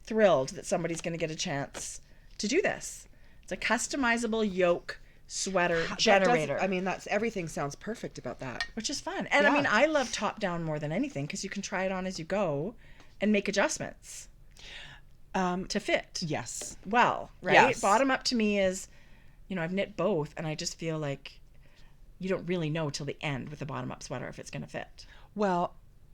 thrilled that somebody's going to get a chance to do this. It's a customizable yoke sweater generator. Everything sounds perfect about that. Which is fun. And I love top down more than anything because you can try it on as you go and make adjustments to fit. Yes. Well, right? Yes. Bottom up to me is, I've knit both and I just feel like you don't really know till the end with a bottom up sweater if it's going to fit. Well,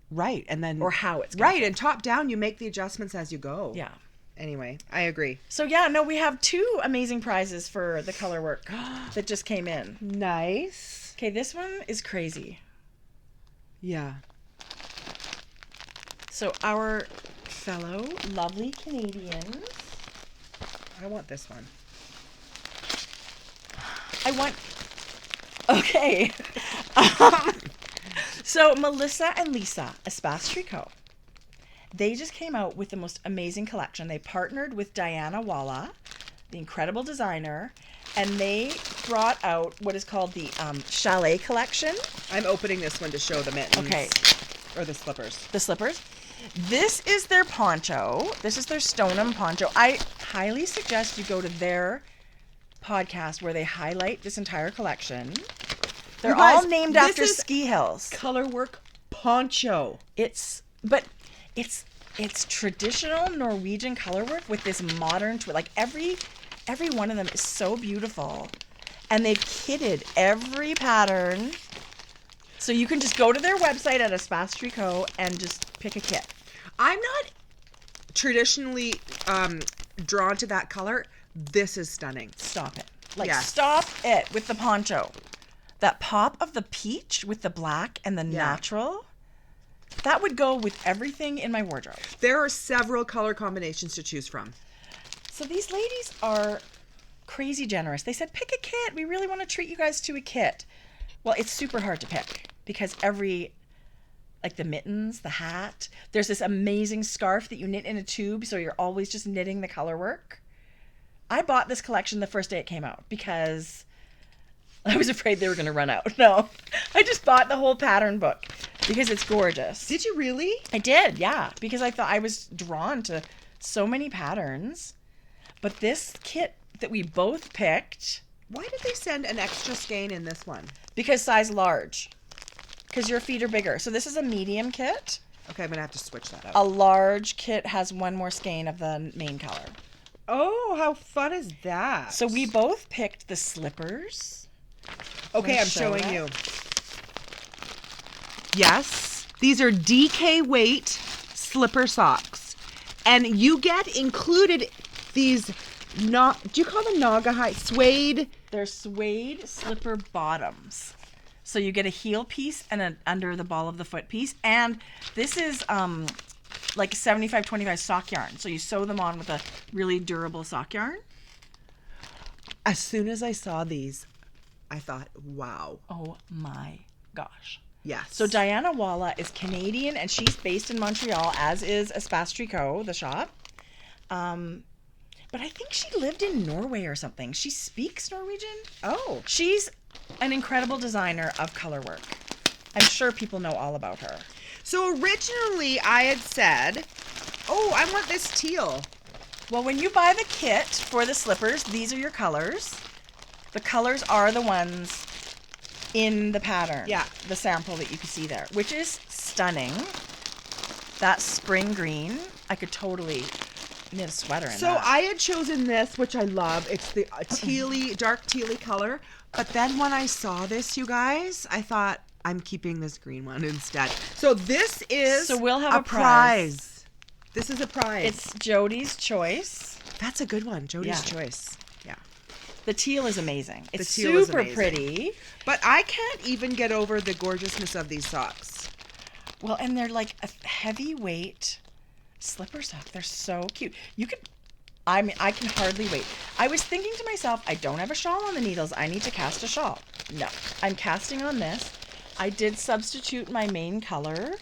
right. And then... Or how it's going to fit. Right. And top down, you make the adjustments as you go. Yeah. Anyway, I agree. So we have 2 amazing prizes for the color work that just came in. Nice. Okay, this one is crazy. Yeah. So our fellow lovely Canadians. I want this one. Okay. So Melissa and Lisa, Espace Tricot. They just came out with the most amazing collection. They partnered with Diana Walla, the incredible designer, and they brought out what is called the Chalet collection. I'm opening this one to show the mittens. Okay. Or the slippers. The slippers. This is their poncho. This is their Stoneham poncho. I highly suggest you go to their podcast where they highlight this entire collection. They're all named after ski hills. Color work poncho. It's traditional Norwegian color work with this modern like every one of them is so beautiful, and they've kitted every pattern, so you can just go to their website at Espace Tricot and just pick a kit. I'm not traditionally drawn to that color. This is stunning. Stop it. Stop it with the poncho. That pop of the peach with the black and the natural. That would go with everything in my wardrobe. There are several color combinations to choose from. So these ladies are crazy generous. They said, pick a kit. We really want to treat you guys to a kit. Well, it's super hard to pick because like the mittens, the hat, there's this amazing scarf that you knit in a tube, so you're always just knitting the color work. I bought this collection the first day it came out because I was afraid they were going to run out. No, I just bought the whole pattern book because it's gorgeous. Did you really? I did, yeah, because I thought I was drawn to so many patterns. But this kit that we both picked... Why did they send an extra skein in this one? Because size large. Because your feet are bigger. So this is a medium kit. Okay, I'm going to have to switch that up. A large kit has one more skein of the main color. Oh, how fun is that? So we both picked the slippers. Okay, I'm showing you. Yes, these are DK weight slipper socks. And you get included these, do you call them Naugahyde? Suede? They're suede slipper bottoms. So you get a heel piece and an under the ball of the foot piece. And this is like 75-25 sock yarn. So you sew them on with a really durable sock yarn. As soon as I saw these, I thought, wow. Oh my gosh. Yes. So Diana Walla is Canadian and she's based in Montreal, as is Espace Tricot, the shop. But I think she lived in Norway or something. She speaks Norwegian. Oh. She's an incredible designer of color work. I'm sure people know all about her. So originally I had said, oh, I want this teal. Well, when you buy the kit for the slippers, these are your colors. The colors are the ones in the pattern. Yeah. The sample that you can see there, which is stunning. That spring green, I could totally knit a sweater in So that. I had chosen this, which I love. It's the tealy, dark tealy color. But then when I saw this, you guys, I thought, I'm keeping this green one instead. So this is we'll have a prize. This is a prize. It's Jodi's choice. That's a good one. Jodi's choice. Yeah. The teal is amazing. It's the teal super is amazing. pretty. But I can't even get over the gorgeousness of these socks. Well, and they're like a heavyweight slipper sock. They're so cute. I can hardly wait. I was thinking to myself, I don't have a shawl on the needles. I need to cast a shawl. No, I'm casting on this. I did substitute my main color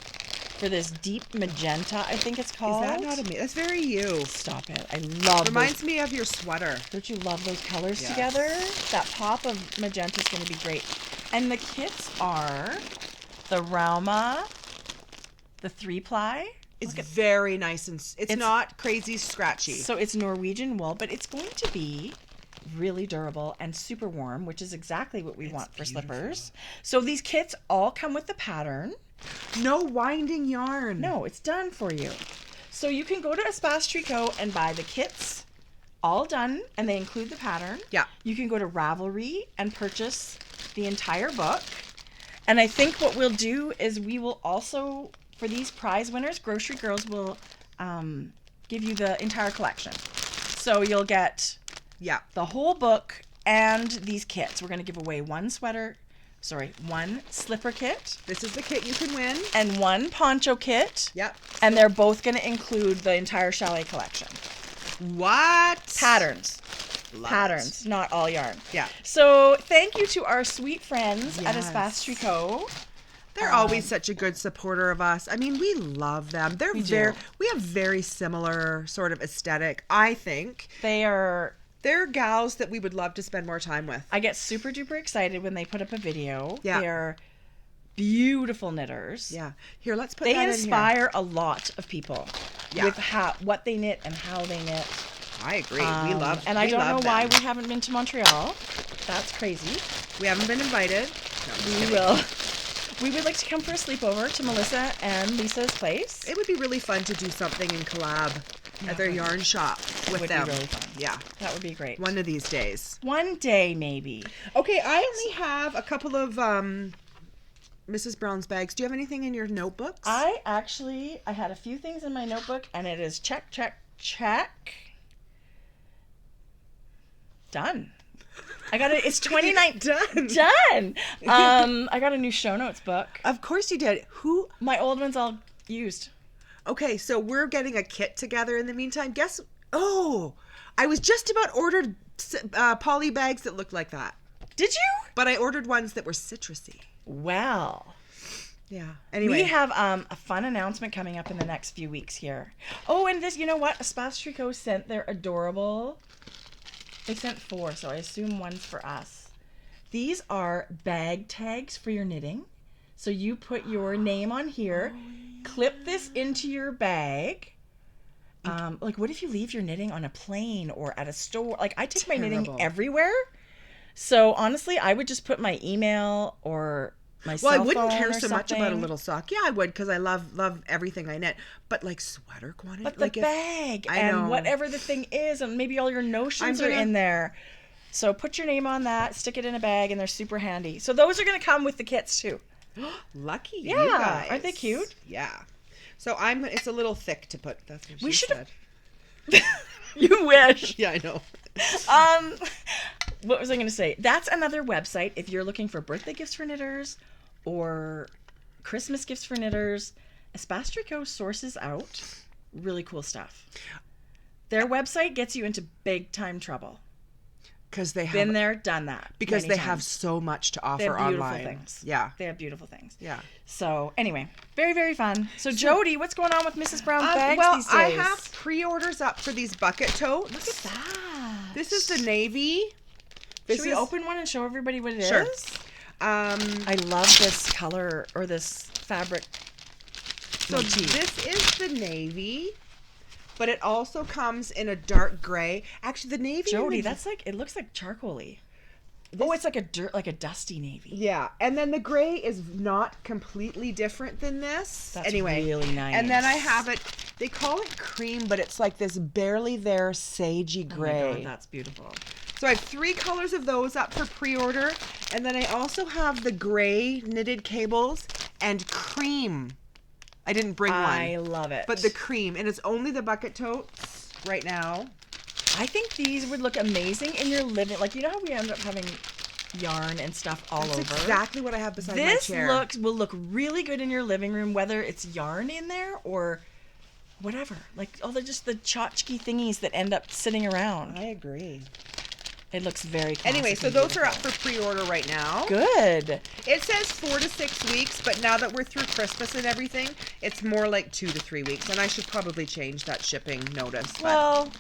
for this deep magenta, I think it's called. Is that not amazing? That's very you. Stop it. I love Reminds me of your sweater. Don't you love those colors together? That pop of magenta is going to be great. And the kits are the Rauma, the 3-ply, It's very nice and it's not crazy scratchy. So it's Norwegian wool, but it's going to be really durable and super warm, which is exactly what we want for slippers. So these kits all come with the pattern. No winding yarn. No, it's done for you. So you can go to Tracie Jodi and buy the kits all done, and they include the pattern. Yeah. You can go to Ravelry and purchase the entire book. And I think what we'll do is we will also, for these prize winners, Grocery Girls will give you the entire collection. So you'll get the whole book and these kits. We're going to give away one slipper kit. This is the kit you can win. And one poncho kit. Yep. And they're both going to include the entire Chalet collection. What? Patterns. Love Patterns, not all yarn. Yeah. So thank you to our sweet friends at Tracie Jodi. They're always such a good supporter of us. I mean, we love them. We have very similar sort of aesthetic, I think. They're gals that we would love to spend more time with. I get super duper excited when they put up a video. Yeah. They're beautiful knitters. Yeah. Here, let's put that in here. They inspire a lot of people with what they knit and how they knit. I agree. We love them. And I don't know why we haven't been to Montreal. That's crazy. We haven't been invited. No, we will. We would like to come for a sleepover to Melissa and Lisa's place. It would be really fun to do something in collab at their yarn shop with them. Be really fun. Yeah. That would be great. One of these days. One day, maybe. Okay, I only have a couple of Mrs. Brown's bags. Do you have anything in your notebooks? I had a few things in my notebook, and it is check, check, check. Done. I got it. It's 29. Done. I got a new show notes book. Of course you did. My old one's all used. Okay, so we're getting a kit together in the meantime. I was just about ordered poly bags that looked like that. Did you? But I ordered ones that were citrusy. Well. Yeah. Anyway. We have a fun announcement coming up in the next few weeks here. Oh, and this, you know what? Tracie Jodi sent their adorable... They sent 4, so I assume one's for us. These are bag tags for your knitting. So you put your name on here, clip this into your bag. Like, what if you leave your knitting on a plane or at a store? Like, I take my knitting everywhere. So, honestly, I would just put my email or my cell phone. Well, I wouldn't care so something. much about a little sock. Yeah, I would, because I love everything I knit. But, like, sweater quantity? But the bag and whatever the thing is, and maybe all your notions are in there. So put your name on that, stick it in a bag, and they're super handy. So those are going to come with the kits, too. Lucky you guys. Aren't they cute? Yeah. So it's a little thick to put. That's what she said. You wish. Yeah, I know. What was I going to say? That's another website if you're looking for birthday gifts for knitters or Christmas gifts for knitters. Tracie Jodi sources out really cool stuff. Their website gets you into big time trouble. Because they have been there, done that. Because they have so much to offer online. They have beautiful things. Yeah. They have beautiful things. Yeah. So anyway, very, very fun. So Jodi, what's going on with Mrs. Brown's bags these days? I have pre-orders up for these bucket totes. Look at that. This is the navy. Should we open one and show everybody what it is? I love this color or this fabric. So this is the navy. But it also comes in a dark gray. Actually, the navy. Jodi, that's like, it looks like charcoaly. It's like a dusty navy. Yeah, and then the gray is not completely different than this. That's really nice. And then I have it. They call it cream, but it's like this barely there sagey gray. Oh my God, that's beautiful. So I have 3 colors of those up for pre-order, and then I also have the gray knitted cables and cream. I didn't bring one. I love it. But the cream, and it's only the bucket totes right now. I think these would look amazing in your living. Like, you know how we end up having yarn and stuff all over? That's exactly what I have beside my chair. This will look really good in your living room, whether it's yarn in there or whatever. Like, they're just the tchotchke thingies that end up sitting around. I agree. It looks very classic. Anyway, so those are up for pre-order right now. Good. It says 4 to 6 weeks, but now that we're through Christmas and everything, it's more like 2 to 3 weeks. And I should probably change that shipping notice. Well,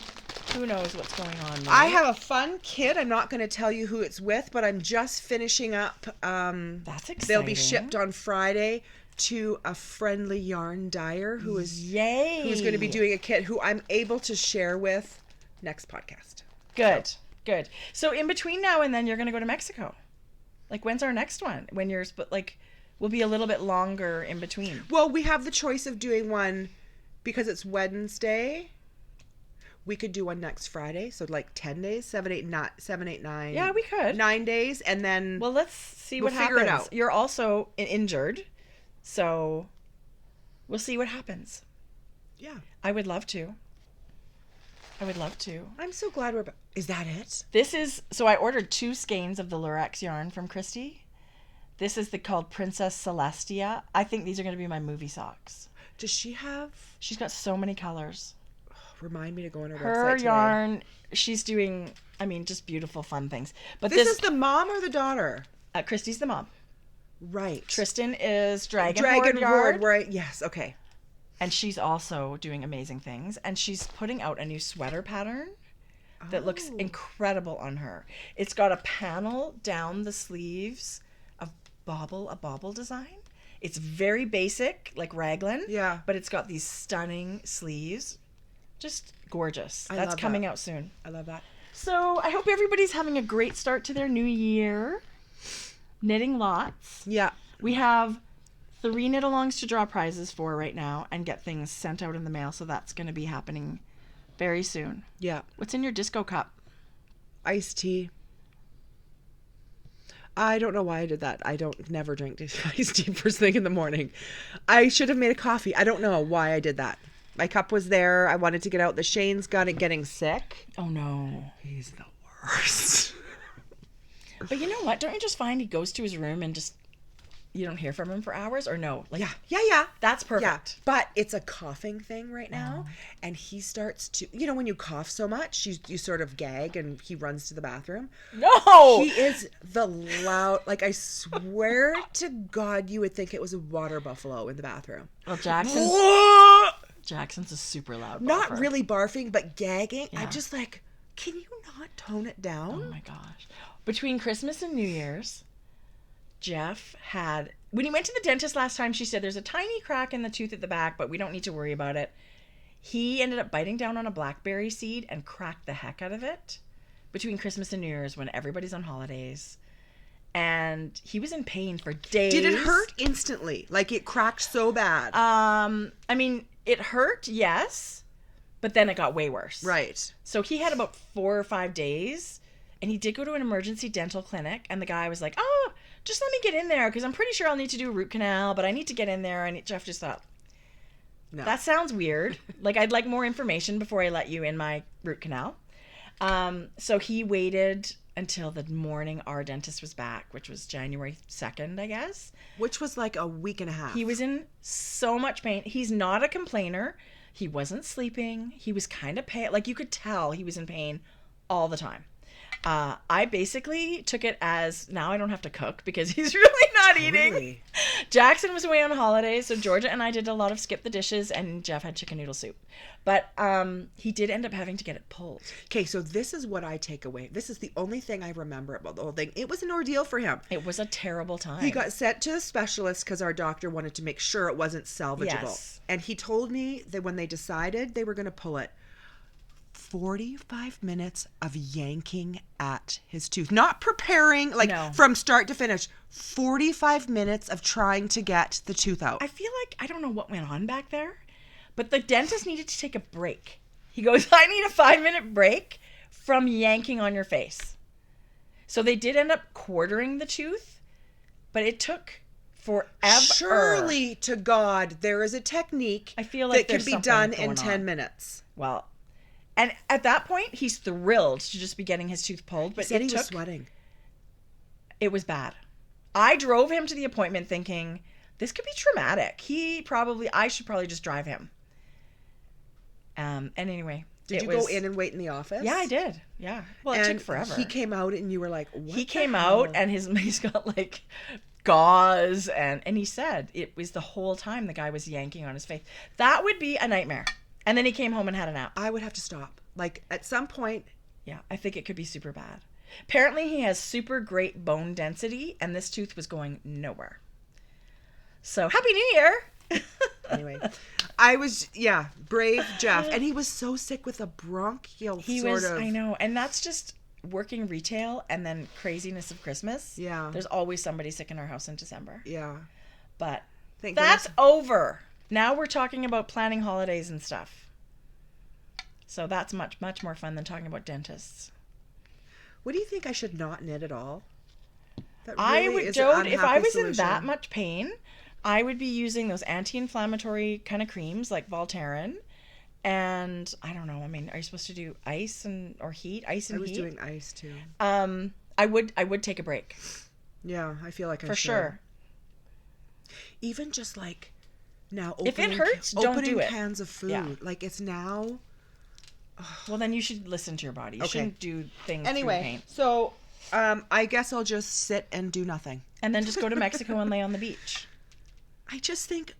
Who knows what's going on? Right? I have a fun kit. I'm not going to tell you who it's with, but I'm just finishing up. That's exciting. They'll be shipped on Friday to a friendly yarn dyer who's going to be doing a kit who I'm able to share with next podcast. Good. So in between now and then, you're going to go to Mexico. Like, when's our next one? When you're, we'll be a little bit longer in between. Well, we have the choice of doing one because it's Wednesday. We could do one next Friday. So like 10 days, 7, 8, 9. Yeah, we could. 9 days. And then well, let's see what happens. Figure it out. You're also injured. So we'll see what happens. Yeah. I would love to. I'm so glad we're back. Is that it? This is, so I ordered 2 skeins of the Lurex yarn from Christy. This is called Princess Celestia. I think these are going to be my movie socks. Does she have? She's got so many colors. Remind me to go on her website Her today. yarn, she's doing, just beautiful, fun things. But this is the mom or the daughter? Christy's the mom. Right. Tristan is Dragon Horde Yarn. Right. Yes. Okay. And she's also doing amazing things. And she's putting out a new sweater pattern that looks incredible on her. It's got a panel down the sleeves of a bauble design. It's very basic, like raglan. Yeah. But it's got these stunning sleeves. Just gorgeous. I That's love coming that. out soon. I love that. So I hope everybody's having a great start to their new year. Knitting lots. Yeah. We have 3 knit-alongs to draw prizes for right now and get things sent out in the mail. So that's going to be happening very soon. Yeah. What's in your disco cup? Iced tea. I don't know why I did that. I never drink iced tea first thing in the morning. I should have made a coffee. I don't know why I did that. My cup was there. I wanted to get out. The Shane's got it getting sick. Oh, no. He's the worst. But you know what? Don't you just find he goes to his room and just, you don't hear from him for hours? Or no? Like, Yeah. That's perfect. Yeah. But it's a coughing thing right now. And he starts to, when you cough so much, you sort of gag and he runs to the bathroom. No! He is the loud, like I swear to God, you would think it was a water buffalo in the bathroom. Well, Jackson's a super loud barfer. Not really barfing, but gagging. Yeah. I'm just like, can you not tone it down? Oh my gosh. Between Christmas and New Year's, Jeff had, when he went to the dentist last time, she said there's a tiny crack in the tooth at the back, but we don't need to worry about it. He ended up biting down on a blackberry seed and cracked the heck out of it between Christmas and New Year's when everybody's on holidays. And he was in pain for days. Did it hurt instantly? Like it cracked so bad? It hurt, yes, but then it got way worse. Right. So he had about 4 or 5 days, and he did go to an emergency dental clinic, and the guy was like, oh, just let me get in there, because I'm pretty sure I'll need to do a root canal, but I need to get in there. And Jeff just thought, no. That sounds weird. Like, I'd like more information before I let you in my root canal. So he waited until the morning our dentist was back, which was January 2nd, I guess. Which was like a week and a half. He was in so much pain. He's not a complainer. He wasn't sleeping. He was kind of pale. Like, you could tell he was in pain all the time. I basically took it as, now I don't have to cook because he's really not eating. Jackson was away on holidays, so Georgia and I did a lot of skip the dishes, and Jeff had chicken noodle soup. But he did end up having to get it pulled. Okay, so this is what I take away. This is the only thing I remember about the whole thing. It was an ordeal for him. It was a terrible time. He got sent to a specialist because our doctor wanted to make sure it wasn't salvageable. Yes. And he told me that when they decided they were going to pull it, 45 minutes of yanking at his tooth. Not preparing, from start to finish. 45 minutes of trying to get the tooth out. I feel like, I don't know what went on back there, but the dentist needed to take a break. He goes, I need a 5-minute break from yanking on your face. So they did end up quartering the tooth, but it took forever. Surely to God, there is a technique I feel like that can be done in 10 minutes. Well, and at that point, he's thrilled to just be getting his tooth pulled. But he said he was sweating. It was bad. I drove him to the appointment thinking, this could be traumatic. I should probably just drive him. And anyway. Did you go in and wait in the office? Yeah, I did. Yeah. Well, it took forever. He came out and you were like, what? He came out and he's got like gauze and he said it was the whole time the guy was yanking on his face. That would be a nightmare. And then he came home and had a nap. I would have to stop. Like, at some point. Yeah, I think it could be super bad. Apparently, he has super great bone density, and this tooth was going nowhere. So, Happy New Year! Anyway, brave Jeff. And he was so sick with a bronchial I know. And that's just working retail and then craziness of Christmas. Yeah. There's always somebody sick in our house in December. Yeah. But Thank that's goodness. over. Now we're talking about planning holidays and stuff. So that's much, much more fun than talking about dentists. What do you think I should not knit at all? That I really would, is an Jode, if I unhappy was in solution. that much pain, I would be using those anti-inflammatory kind of creams like Voltaren. And I don't know. I mean, are you supposed to do ice or heat? Ice and heat? I was doing ice too. I would take a break. Yeah, I feel like I should. For sure. Even just like now If it hurts, don't do it. cans of food. Yeah. Like it's now. Well, then you should listen to your body. You shouldn't do things through pain. So I guess I'll just sit and do nothing. And then just go to Mexico and lay on the beach. I just think,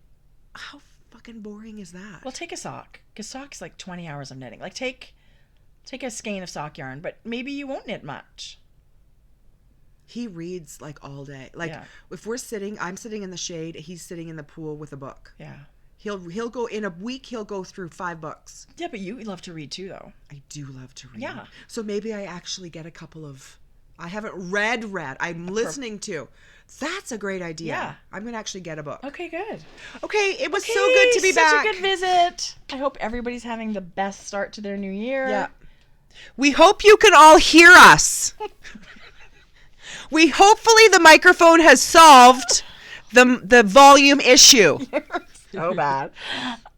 how fucking boring is that? Well, take a sock. Because sock's like 20 hours of knitting. Like, take a skein of sock yarn, but maybe you won't knit much. He reads like all day. Like if I'm sitting in the shade, he's sitting in the pool with a book. Yeah. He'll go in a week. He'll go through 5 books. Yeah, but you love to read too, though. I do love to read. Yeah. So maybe I actually get a couple of. I haven't read. I'm listening to. That's a great idea. Yeah. I'm gonna actually get a book. Okay, good. Okay, it was so good to be back. Such a good visit. I hope everybody's having the best start to their new year. Yeah. We hope you can all hear us. Hopefully the microphone has solved the volume issue. So bad.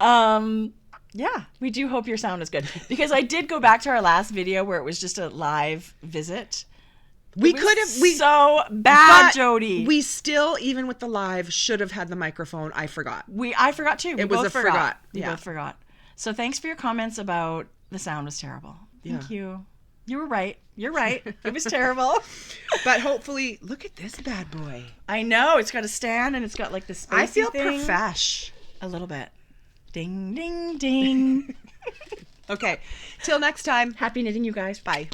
Yeah, we do hope your sound is good. Because I did go back to our last video where it was just a live visit. We could have so bad, Jody. We still, even with the live, should have had the microphone. I forgot. I forgot too. We both forgot. Yeah. We both forgot. So thanks for your comments about the sound was terrible. Thank you. You were right. You're right. It was terrible. But hopefully, look at this bad boy. I know. It's got a stand and it's got like this spacey I feel thing. profesh. A little bit. Ding, ding, ding. Okay. Till next time. Happy knitting, you guys. Bye.